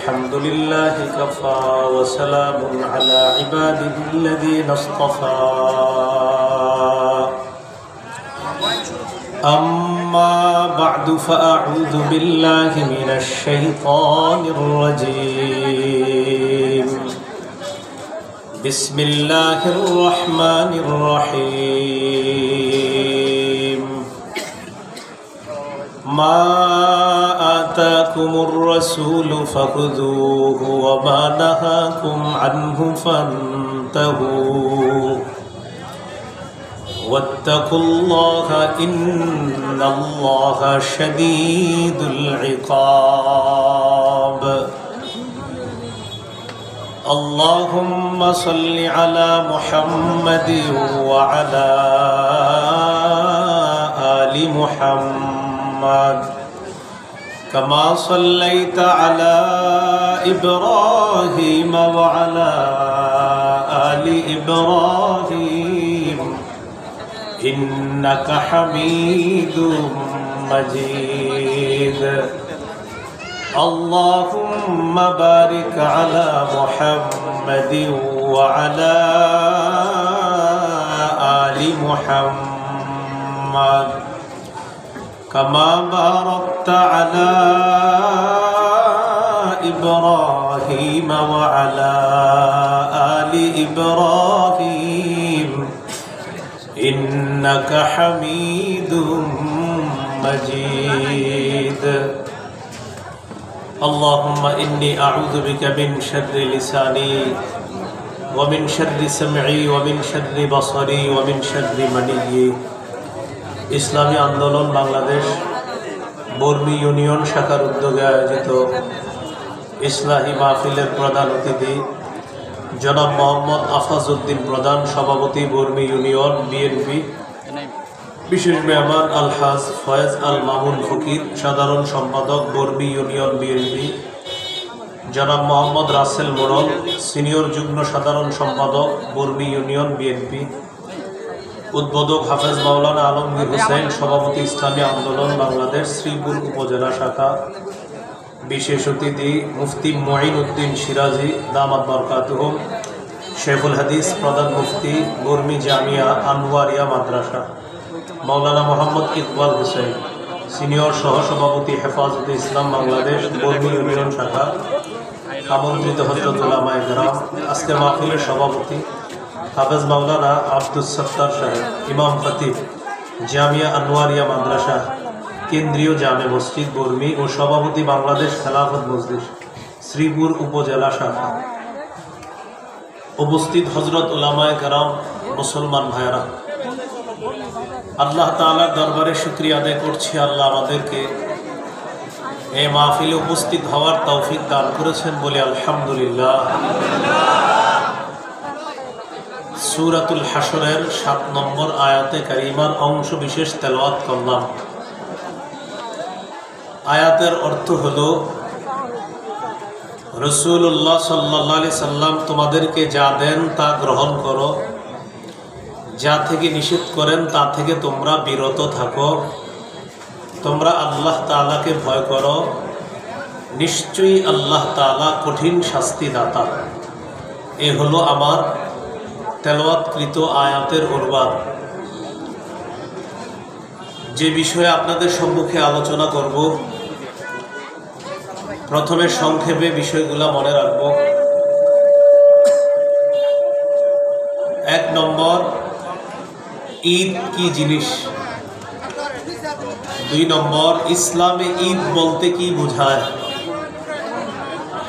الحمد لله كفى وسلام على عباده الذين اصطفى أما بعد فأعوذ بالله من الشيطان الرجيم بسم الله الرحمن الرحيم ما آتاكم الرسول فخذوه وما نهاكم عنه فانتهوا واتقوا الله إن الله شديد العقاب اللهم صل على محمد وعلى آل محمد كما صليت على إبراهيم وعلى آل إبراهيم إنك حميد مجيد اللهم بارك على محمد وعلى آل محمد كما باركت على إبراهيم وعلى آل إبراهيم إنك حميد مجيد اللهم إني أعوذ بك من شر لساني ومن شر سمعي ومن شر بصري ومن شر مني ইসলামী আন্দোলন বাংলাদেশ বর্মী ইউনিয়ন শাখার উদ্যোগে আয়োজিত ইসলাহি মাহফিলের প্রধান অতিথি জনাব মোহাম্মদ আফাজউদ্দিন প্রধান, সভাপতি বর্মী ইউনিয়ন বিএনপি, বিশেষ মেহমান আলহাজ ফয়েজ আল মামুন ফকির, সাধারণ সম্পাদক বর্মী ইউনিয়ন বিএনপি, জনাব মোহাম্মদ রাসেল মোড়ল, সিনিয়র যুগ্ম সাধারণ সম্পাদক বর্মী ইউনিয়ন বিএনপি, উদ্বোধক হাফেজ মাওলানা আলমগীর হোসেন, সভাপতি ইসলামী আন্দোলন বাংলাদেশ শ্রীপুর উপজেলা শাখা, বিশেষ অতিথি মুফতি মঈনউদ্দিন সিরাজি দামাত বরকাতুহুম, শেখুল হাদিস প্রধান মুফতি বর্মী জামিয়া আনোয়ারিয়া মাদ্রাসা, মাওলানা মোহাম্মদ ইকবাল হোসেন, সিনিয়র সহসভাপতি হেফাজতে ইসলাম বাংলাদেশ বর্মী ইউনিয়ন শাখা, আমন্ত্রিত হযরত উলামায়ে কেরাম, আজকে মাহফিলের সভাপতি হাফেজ মাওলানা আব্দুস সত্তার সাহেব, ইমাম খতিব জামিয়া আনোয়ারিয়া মাদ্রাসা কেন্দ্রীয় জামে মসজিদ বর্মী ও সভাপতি বাংলাদেশ খেলাফত মজলিস শ্রীপুর উপজেলা শাখা, উপস্থিত হযরত উলামায়ে কেরাম, মুসলমান ভাইয়েরা, আল্লাহ তাআলার দরবারে শুকরিয়া আদায় করছি। আল্লাহ আমাদেরকে এই মাহফিলে উপস্থিত হওয়ার তৌফিক দান করেছেন বলে আলহামদুলিল্লাহ। সূরাতুল হাশরের ৭ নম্বর আয়াতে কারিমার অংশ বিশেষ তেলাওয়াত করলাম। আয়াতের অর্থ হলো, রাসূলুল্লাহ সাল্লাল্লাহু আলাইহি সাল্লাম তোমাদেরকে যা দেন তা গ্রহণ করো, যা থেকে নিষেধ করেন তা থেকে তোমরা বিরত থাকো, তোমরা আল্লাহ তাআলাকে ভয় করো, নিশ্চয়ই আল্লাহ তাআলা কঠিন শাস্তিদাতা। এ হলো আমার তেলাওয়াতকৃত আয়াতের অনুবাদ। যে বিষয়ে আপনাদের সম্মুখে আলোচনা করব, প্রথমে সংক্ষেপে বিষয়গুলো মনে রাখব। ১ নম্বর, ঈদ কি জিনিস। ২ নম্বর, ইসলামে ঈদ বলতে কি বোঝায়।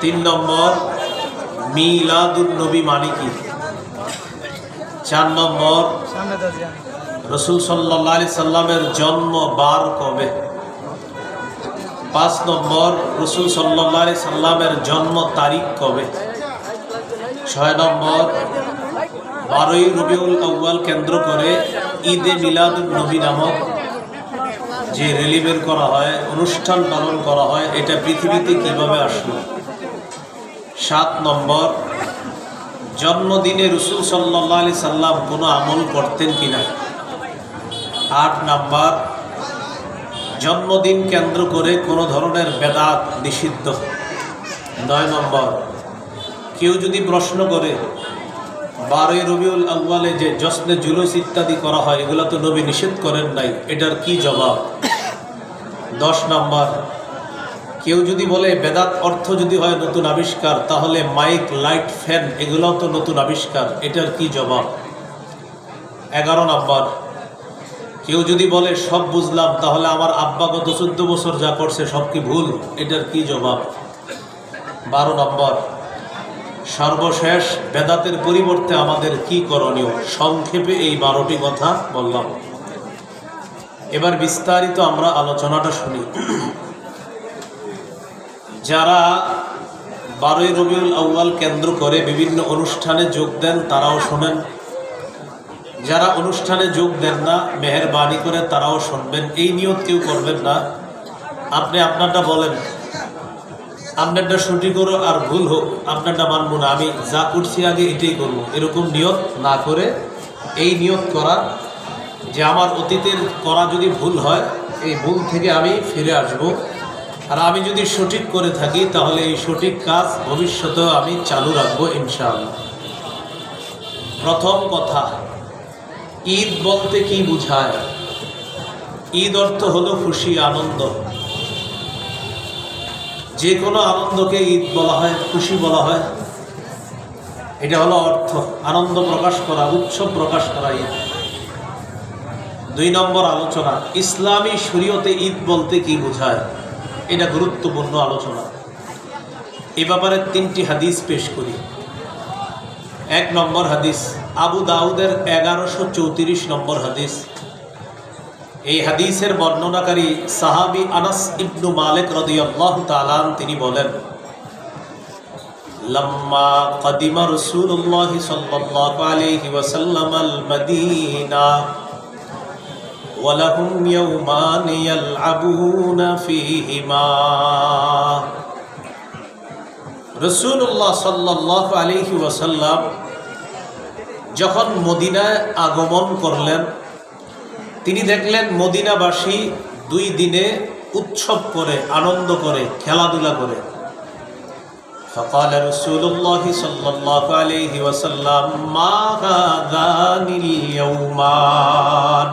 ৩ নম্বর, মিলাদুন নবী মানে কি। ৪ নম্বর, রাসূল সাল্লাল্লাহু আলাইহি সাল্লামের জন্ম বার কবে। ৫ নম্বর, রাসূল সাল্লাল্লাহু আলাইহি সাল্লামের জন্ম তারিখ কবে। ৬ নম্বর, ১২ই রবিউল আউয়াল কেন্দ্র করে ঈদে মিলাদুন নবী নামক যে র্যালি বের করা হয়, অনুষ্ঠান পালন করা হয়, এটা পৃথিবীতে কিভাবে আসলো। ৭ নম্বর, জন্মদিনে রাসূল সাল্লাল্লাহু আলাইহি সাল্লাম কোনো আমল করতেন কিনা। ৮ নাম্বার, জন্মদিন কেন্দ্র করে কোনো ধরনের বেদাত নিষিদ্ধ। 9 নম্বর, কেউ যদি প্রশ্ন করে 12 রবিউল আউয়ালে যে জশ্নে জুলুস ইত্যাদি করা হয় এগুলো তো নবী নিষেধ করেন নাই, এটার কি জবাব? 10 নম্বর, কেউ যদি বলে বেদাত অর্থ যদি হয় নতুন আবিষ্কার, তাহলে মাইক, লাইট, ফ্যান এগুলো তো নতুন আবিষ্কার, এটার কি জবাব? 11 নম্বর, কেউ যদি বলে সব বুঝলাম, তাহলে আমার আব্বা গত 14 বছর যা করছে সব কি ভুল, এটার কি জবাব? 12 নম্বর, সর্বশেষ বেদাতের পরিবর্তে আমাদের কি করণীয়? সংক্ষেপে এই 12টি কথা বললাম। এবার বিস্তারিত আমরা আলোচনাটা শুনি। যারা 12 রবিউল আউয়াল কেন্দ্র করে বিভিন্ন অনুষ্ঠানে যোগ দেন তারাও শোনেন, যারা অনুষ্ঠানে যোগ দেন না মেহেরবানি করে তারাও শুনবেন। এই নিয়ত কেউ করবেন না, আপনি আপনারটা বলেন, আপনারটা সঠিক করো আর ভুল হোক আপনারটা মানবো না, আমি যা করছি আগে এটাই করবো, এরকম নিয়ত না করে এই নিয়ত করা যে আমার অতীতের করা যদি ভুল হয় এই ভুল থেকে আমি ফিরে আসব, আর আমি যদি সঠিক করে থাকি তাহলে এই সঠিক কাজ ভবিষ্যতেও আমি চালু রাখবো ইনশাআল্লাহ। প্রথম কথা, ঈদ বলতে কি বোঝায়? ঈদ অর্থ হলো খুশি, আনন্দ। যে কোনো আনন্দকে ঈদ বলা হয়, খুশি বলা হয়, এটা হলো অর্থ, আনন্দ প্রকাশ করা, উৎসব প্রকাশ করা ঈদ। 2 নম্বর আলোচনা, ইসলামী শরীয়তে ঈদ বলতে কি বোঝায়? এটা গুরুত্বপূর্ণ আলোচনা। এ ব্যাপারে 3টি হাদিস পেশ করি। 1 নম্বর হাদিস, আবু দাউদের 1134 নম্বর হাদিস। এই হাদিসের বর্ণনাকারী সাহাবী আনাস ইবনু মালিক রাদিয়াল্লাহু তাআলা তিনি বলেন, লাম্মা কাদিমা রাসূলুল্লাহ সাল্লাল্লাহু আলাইহি ওয়াসাল্লাম আল মদিনা ওয়া লাহুম ইয়াওমান ইয়ালআবুনা ফীহিমা। রাসূলুল্লাহ সাল্লাল্লাহু আলাইহি ওয়াসাল্লাম যখন মদিনায় আগমন করলেন, তিনি দেখলেন মদিনাবাসী 2 দিনে উৎসব করে, আনন্দ করে, খেলাধুলা করে। فقال رسول الله صلى الله عليه وسلم ما هذان اليومان।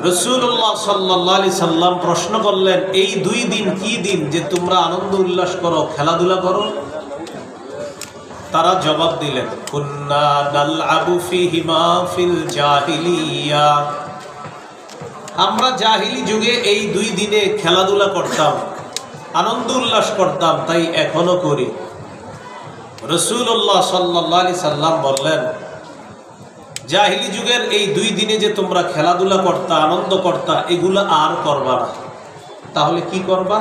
রাসূলুল্লাহ সাল্লাল্লাহু আলাইহি সাল্লাম প্রশ্ন করলেন, এই 2 দিন কি দিন যে তোমরা আনন্দ উল্লাস করো, খেলাধুলা করো? তারা জবাব দিলেন, কুন্না নালআবু ফীহিমা ফিল জাহিলিয়া। আমরা জাহিলি যুগে এই 2 দিনে খেলাধুলা করতাম, আনন্দ উল্লাস করতাম, তাই এখনো করি। রাসূলুল্লাহ সাল্লাল্লাহু আলাইহি সাল্লাম বললেন, জাহিলি যুগের এই 2 দিনে যে তোমরা খেলাধুলা করতা, আনন্দ করতা, এগুলা আর করবা না। তাহলে কি করবা?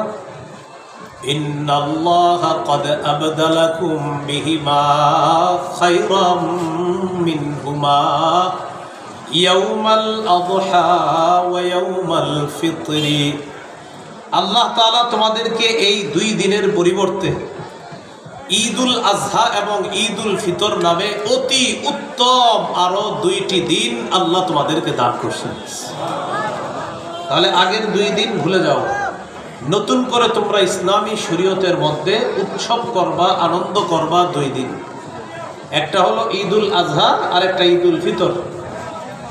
ইন্নাল্লাহা ক্বাদ আবদালাকুম বিহিমা খায়রাম মিনহুমা ইয়াউমাল আযহা ওয়া ইয়াউমাল ফিতরি। আল্লাহ তাআলা তোমাদেরকে এই 2 দিনের পরিবর্তে ঈদুল আজহা এবং ঈদুল ফিতর নামে অতি উত্তম আরো 2টি দিন আল্লাহ তোমাদেরকে দান করছেন। তাহলে আগের 2 দিন ভুলে যাও, নতুন করে তোমরা ইসলামী শরীয়তের মধ্যে উৎসব করবা, আনন্দ করবা 2 দিন। একটা হলো ঈদুল আজহা আর একটা ঈদুল ফিতর।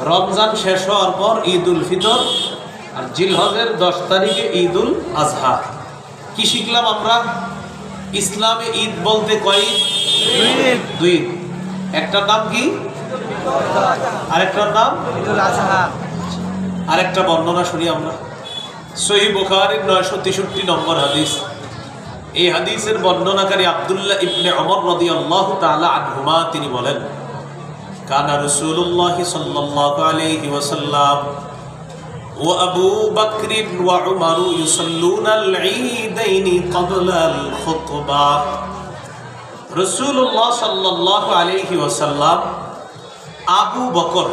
রমজান শেষ হওয়ার পর ঈদুল ফিতর, আর জিলহজের 10 তারিখে ঈদুল আজহা। কি শিখলাম আমরা? ইসলামে ঈদ বলতে কয় ঈদ? 2 ঈদ। একটার নাম কি? আরেকটার নাম ঈদুল আজহা। আরেকটা বর্ণনা শুনি আমরা, সহিহ বুখারীর 963 নম্বর হাদিস। এই হাদিসের বর্ণনাকারী আব্দুল্লাহ ইবনে ওমর রাদিয়াল্লাহু তাআলা আনহুমা তিনি বলেন, কানা রাসূলুল্লাহ সাল্লাল্লাহু আলাইহি ওয়াসাল্লাম ওয়া আবু বকর ওয়া উমর ইউসাল্লুনা আল ঈদাইনি ক্বাবলা আল খুতবাহ। রাসূলুল্লাহ সাল্লাল্লাহু আলাইহি ওয়াসাল্লাম, আবু বকর,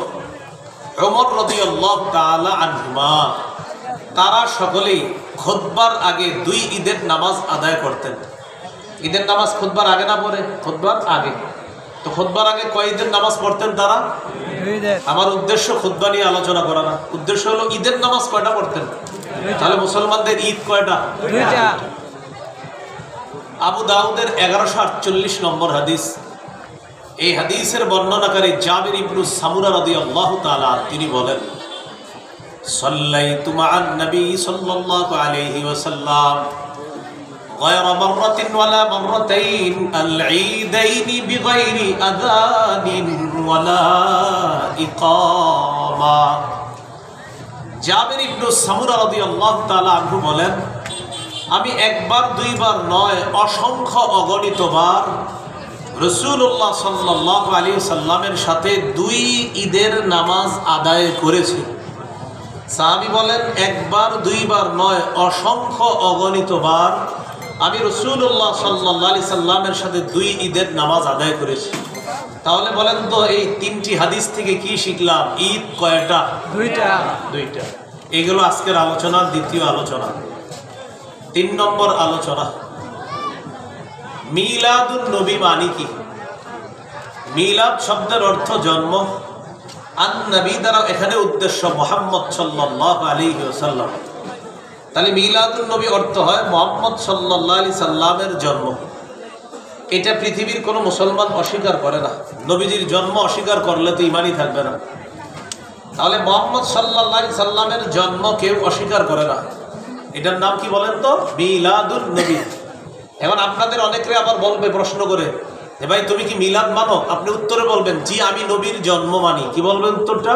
ওমর রাদিয়াল্লাহু তাআলা আনহুমা, তারা সকলেই খুতবার আগে 2 ঈদের নামাজ আদায় করতেন। ঈদের নামাজ খুতবার আগে না পড়ে? খুতবার আগে। তো খুতবার আগে কয় ঈদের নামাজ পড়তেন তারা? 2 ঈদের। আমার উদ্দেশ্য খুতবা নিয়ে আলোচনা করা না, উদ্দেশ্য হলো ঈদের নামাজ কয়টা পড়তেন। তাহলে মুসলমানদের ঈদ কয়টা? 2টা। আবু দাউদের 1148 নম্বর হাদিস। এই হাদিসের বর্ণনাকারী জাবির ইবনু সামুরা রাদিয়াল্লাহু তাআলা তিনি বলেন, সাল্লাইতু মা'আন নবী সাল্লাল্লাহু আলাইহি ওয়াসাল্লাম গায়রা মাররাতিন ওয়ালা মাররাতাইন আল-ঈদাইন বিগাইরি আযানিন ওয়ালা ইকামা। জাবির ইবনু সামুরা রাদিয়াল্লাহু তাআলা আনহু বলেন, আমি একবার দুইবার নয় অসংখ্য অগণিতবার রাসূলুল্লাহ সাল্লাল্লাহু আলাইহি সাল্লামের সাথে দুই ঈদের নামাজ আদায় করেছি। সাহাবী বলেন, একবার দুইবার নয় অসংখ্য অগণিতবার আমি রাসূলুল্লাহ সাল্লাল্লাহু আলাইহি সাল্লামের সাথে দুই ঈদের নামাজ আদায় করেছি। তাহলে বলেন তো এই তিনটি হাদিস থেকে কি শিখলাম? ঈদ কয়টা? দুইটা। এগুলো আজকের আলোচনার দ্বিতীয় আলোচনা। 3 নম্বর আলোচনা, মিলাদুন নবী মানে কি? মিলাদ শব্দের অর্থ জন্ম, আন নবী দ্বারা এখানে উদ্দেশ্য মুহাম্মদ সাল্লাল্লাহু আলাইহি ওয়াসাল্লাম। তাহলে মিলাদুন নবী অর্থ হয় মুহাম্মদ সাল্লাল্লাহু আলাইহি সাল্লামের জন্ম। এটা পৃথিবীর কোনো মুসলমান অস্বীকার করে না। নবীজির জন্ম অস্বীকার করলে তো ঈমানই থাকবে না। তাহলে মুহাম্মদ সাল্লাল্লাহু আলাইহি সাল্লামের জন্ম কেউ অস্বীকার করে না। এটার নাম কি বলেন তো? মিলাদুন নবী। এখন আপনাদের অনেকে আবার বলবে প্রশ্ন করে, হে ভাই তুমি কি মিলাদ মানো? আপনি উত্তরে বলবেন, জি আমি নবীর জন্ম মানি। কি বলবেন উত্তরটা?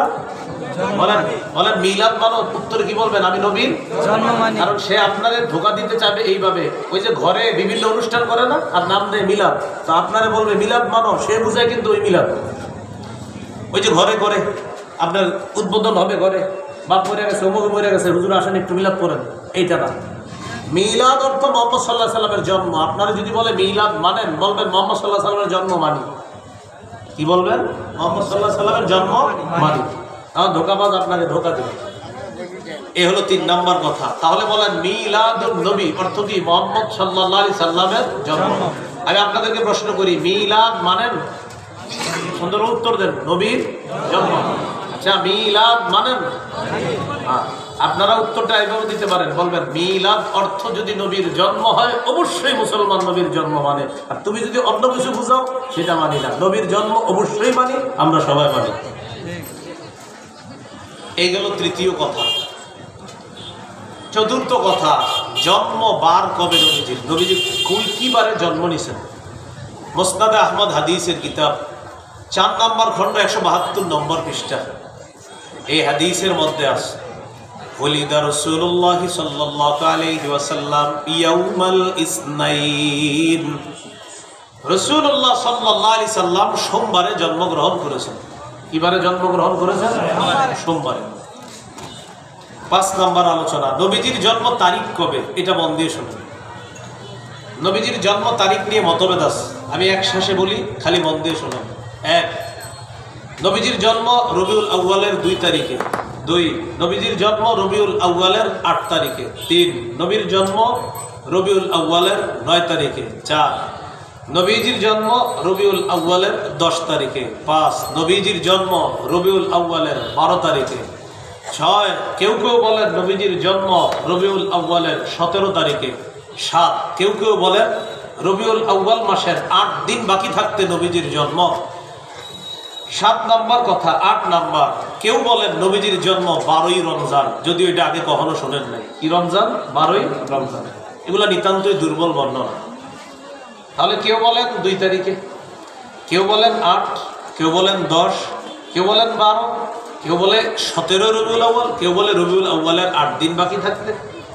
বলেন মিলাদ মানো। উত্তরে কি বলবেন? আমি নবীর জন্ম মানি। কারণ সে আপনাদের ধোঁকা দিতে চাবে এইভাবে, ওই যে ঘরে বিভিন্ন অনুষ্ঠান করে না আর নাম দেয় মিলাদ, তো আপনারে বলবে মিলাদ মানো, সে বুঝায় কিন্তু ওই মিলাদ। ওই যে ঘরে করে আপনার উদ্বোধন হবে, ঘরে বাপ মরে গেছে, অমুক মরে গেছে, হুজুর আসেন একটু মিলাদ করেন, এইটা না। মিলাদ অর্থ মুহাম্মদ সাল্লাল্লাহু আলাইহি সাল্লামের জন্ম। আপনারা যদি বলে মিলাদ মানেন, বলবেন মুহাম্মদ সাল্লাল্লাহু আলাইহি সাল্লামের জন্ম মানি। কি বলবেন? মুহাম্মদ সাল্লাল্লাহু আলাইহি সাল্লামের জন্ম মানি। আর ধোঁকাবাজ আপনাকে ধোঁকা দেবে। এই হলো 3 নম্বর কথা। তাহলে বলেন মিলাদুন নবী অর্থ কি? মুহাম্মদ সাল্লাল্লাহু আলাইহি সাল্লামের জন্ম। আমি আপনাদেরকে প্রশ্ন করি, মিলাদ মানেন? সুন্দর উত্তর দেন, নবীর জন্ম। আচ্ছা, মিলাদ মানেন? আপনারা উত্তরটা এইভাবে দিতে পারেন, বলবেন মিলাদ অর্থ যদি নবীর জন্ম হয় অবশ্যই মুসলমান নবীর জন্ম মানে। আর তুমি যদি অন্য কিছু বুঝাও সেটা মানি না। নবীর জন্ম অবশ্যই মানি, আমরা সবাই মানি। এই গেল তৃতীয় কথা। চতুর্থ কথা, জন্ম বার কবে নবীজির? নবীজি কি বারে জন্ম নিছেন? মুসনাদে আহমদ হাদিসের কিতাব 4 নম্বর খণ্ড 172 নম্বর পৃষ্ঠা। এই হাদিসের মধ্যে আছে, ওলিদা রাসূলুল্লাহ সাল্লাল্লাহু আলাইহি ওয়াসাল্লাম ইয়াউমাল ইসনাইন। রাসূলুল্লাহ সাল্লাল্লাহু আলাইহি সাল্লাম সোমবারে জন্মগ্রহণ করেছেন। কিবারে জন্মগ্রহণ করেছেন? সোমবারে। 5 নম্বর আলোচনা, নবীজির জন্ম তারিখ কবে? এটা মন দিয়ে শুনুন। নবীজির জন্ম তারিখ নিয়ে মতভেদ আছে, আমি এক শ্বাসে বলি, খালি মন দিয়ে শুনুন। 1, নবীজির জন্ম রবিউল আউয়ালের 2 তারিখে। 2, নবীজির জন্ম রবিউল আউয়ালের 8 তারিখে। 3, নবীর জন্ম রবিউল আউয়ালের 9 তারিখে। 4, নবীজির জন্ম রবিউল আউয়ালের 10 তারিখে। 5, নবীজির জন্ম রবিউল আউয়ালের 12 তারিখে। 6, কেউ কেউ বলেন নবীজির জন্ম রবিউল আউয়ালের 17 তারিখে। 7, কেউ কেউ বলেন রবিউল আউয়াল মাসের 8 দিন বাকি থাকতে নবীজির জন্ম। 7 নম্বর কথা। 8 নম্বর, কেউ বলেন নবীজির জন্ম 12ই রমজান, যদিও এটা আগে কখনো শোনেন নাই। কি রমজান? 12ই রমজান। এগুলা নিতান্তই দুর্বল বর্ণনা। তাহলে কেউ বলেন 2 তারিখে, কেউ বলেন 8, কেউ বলেন 10, কেউ বলেন 12, কেউ বলে 17 রবিউল আউয়াল, কেউ বলে রবিউল আউয়ালের 8 দিন বাকি থাকতে,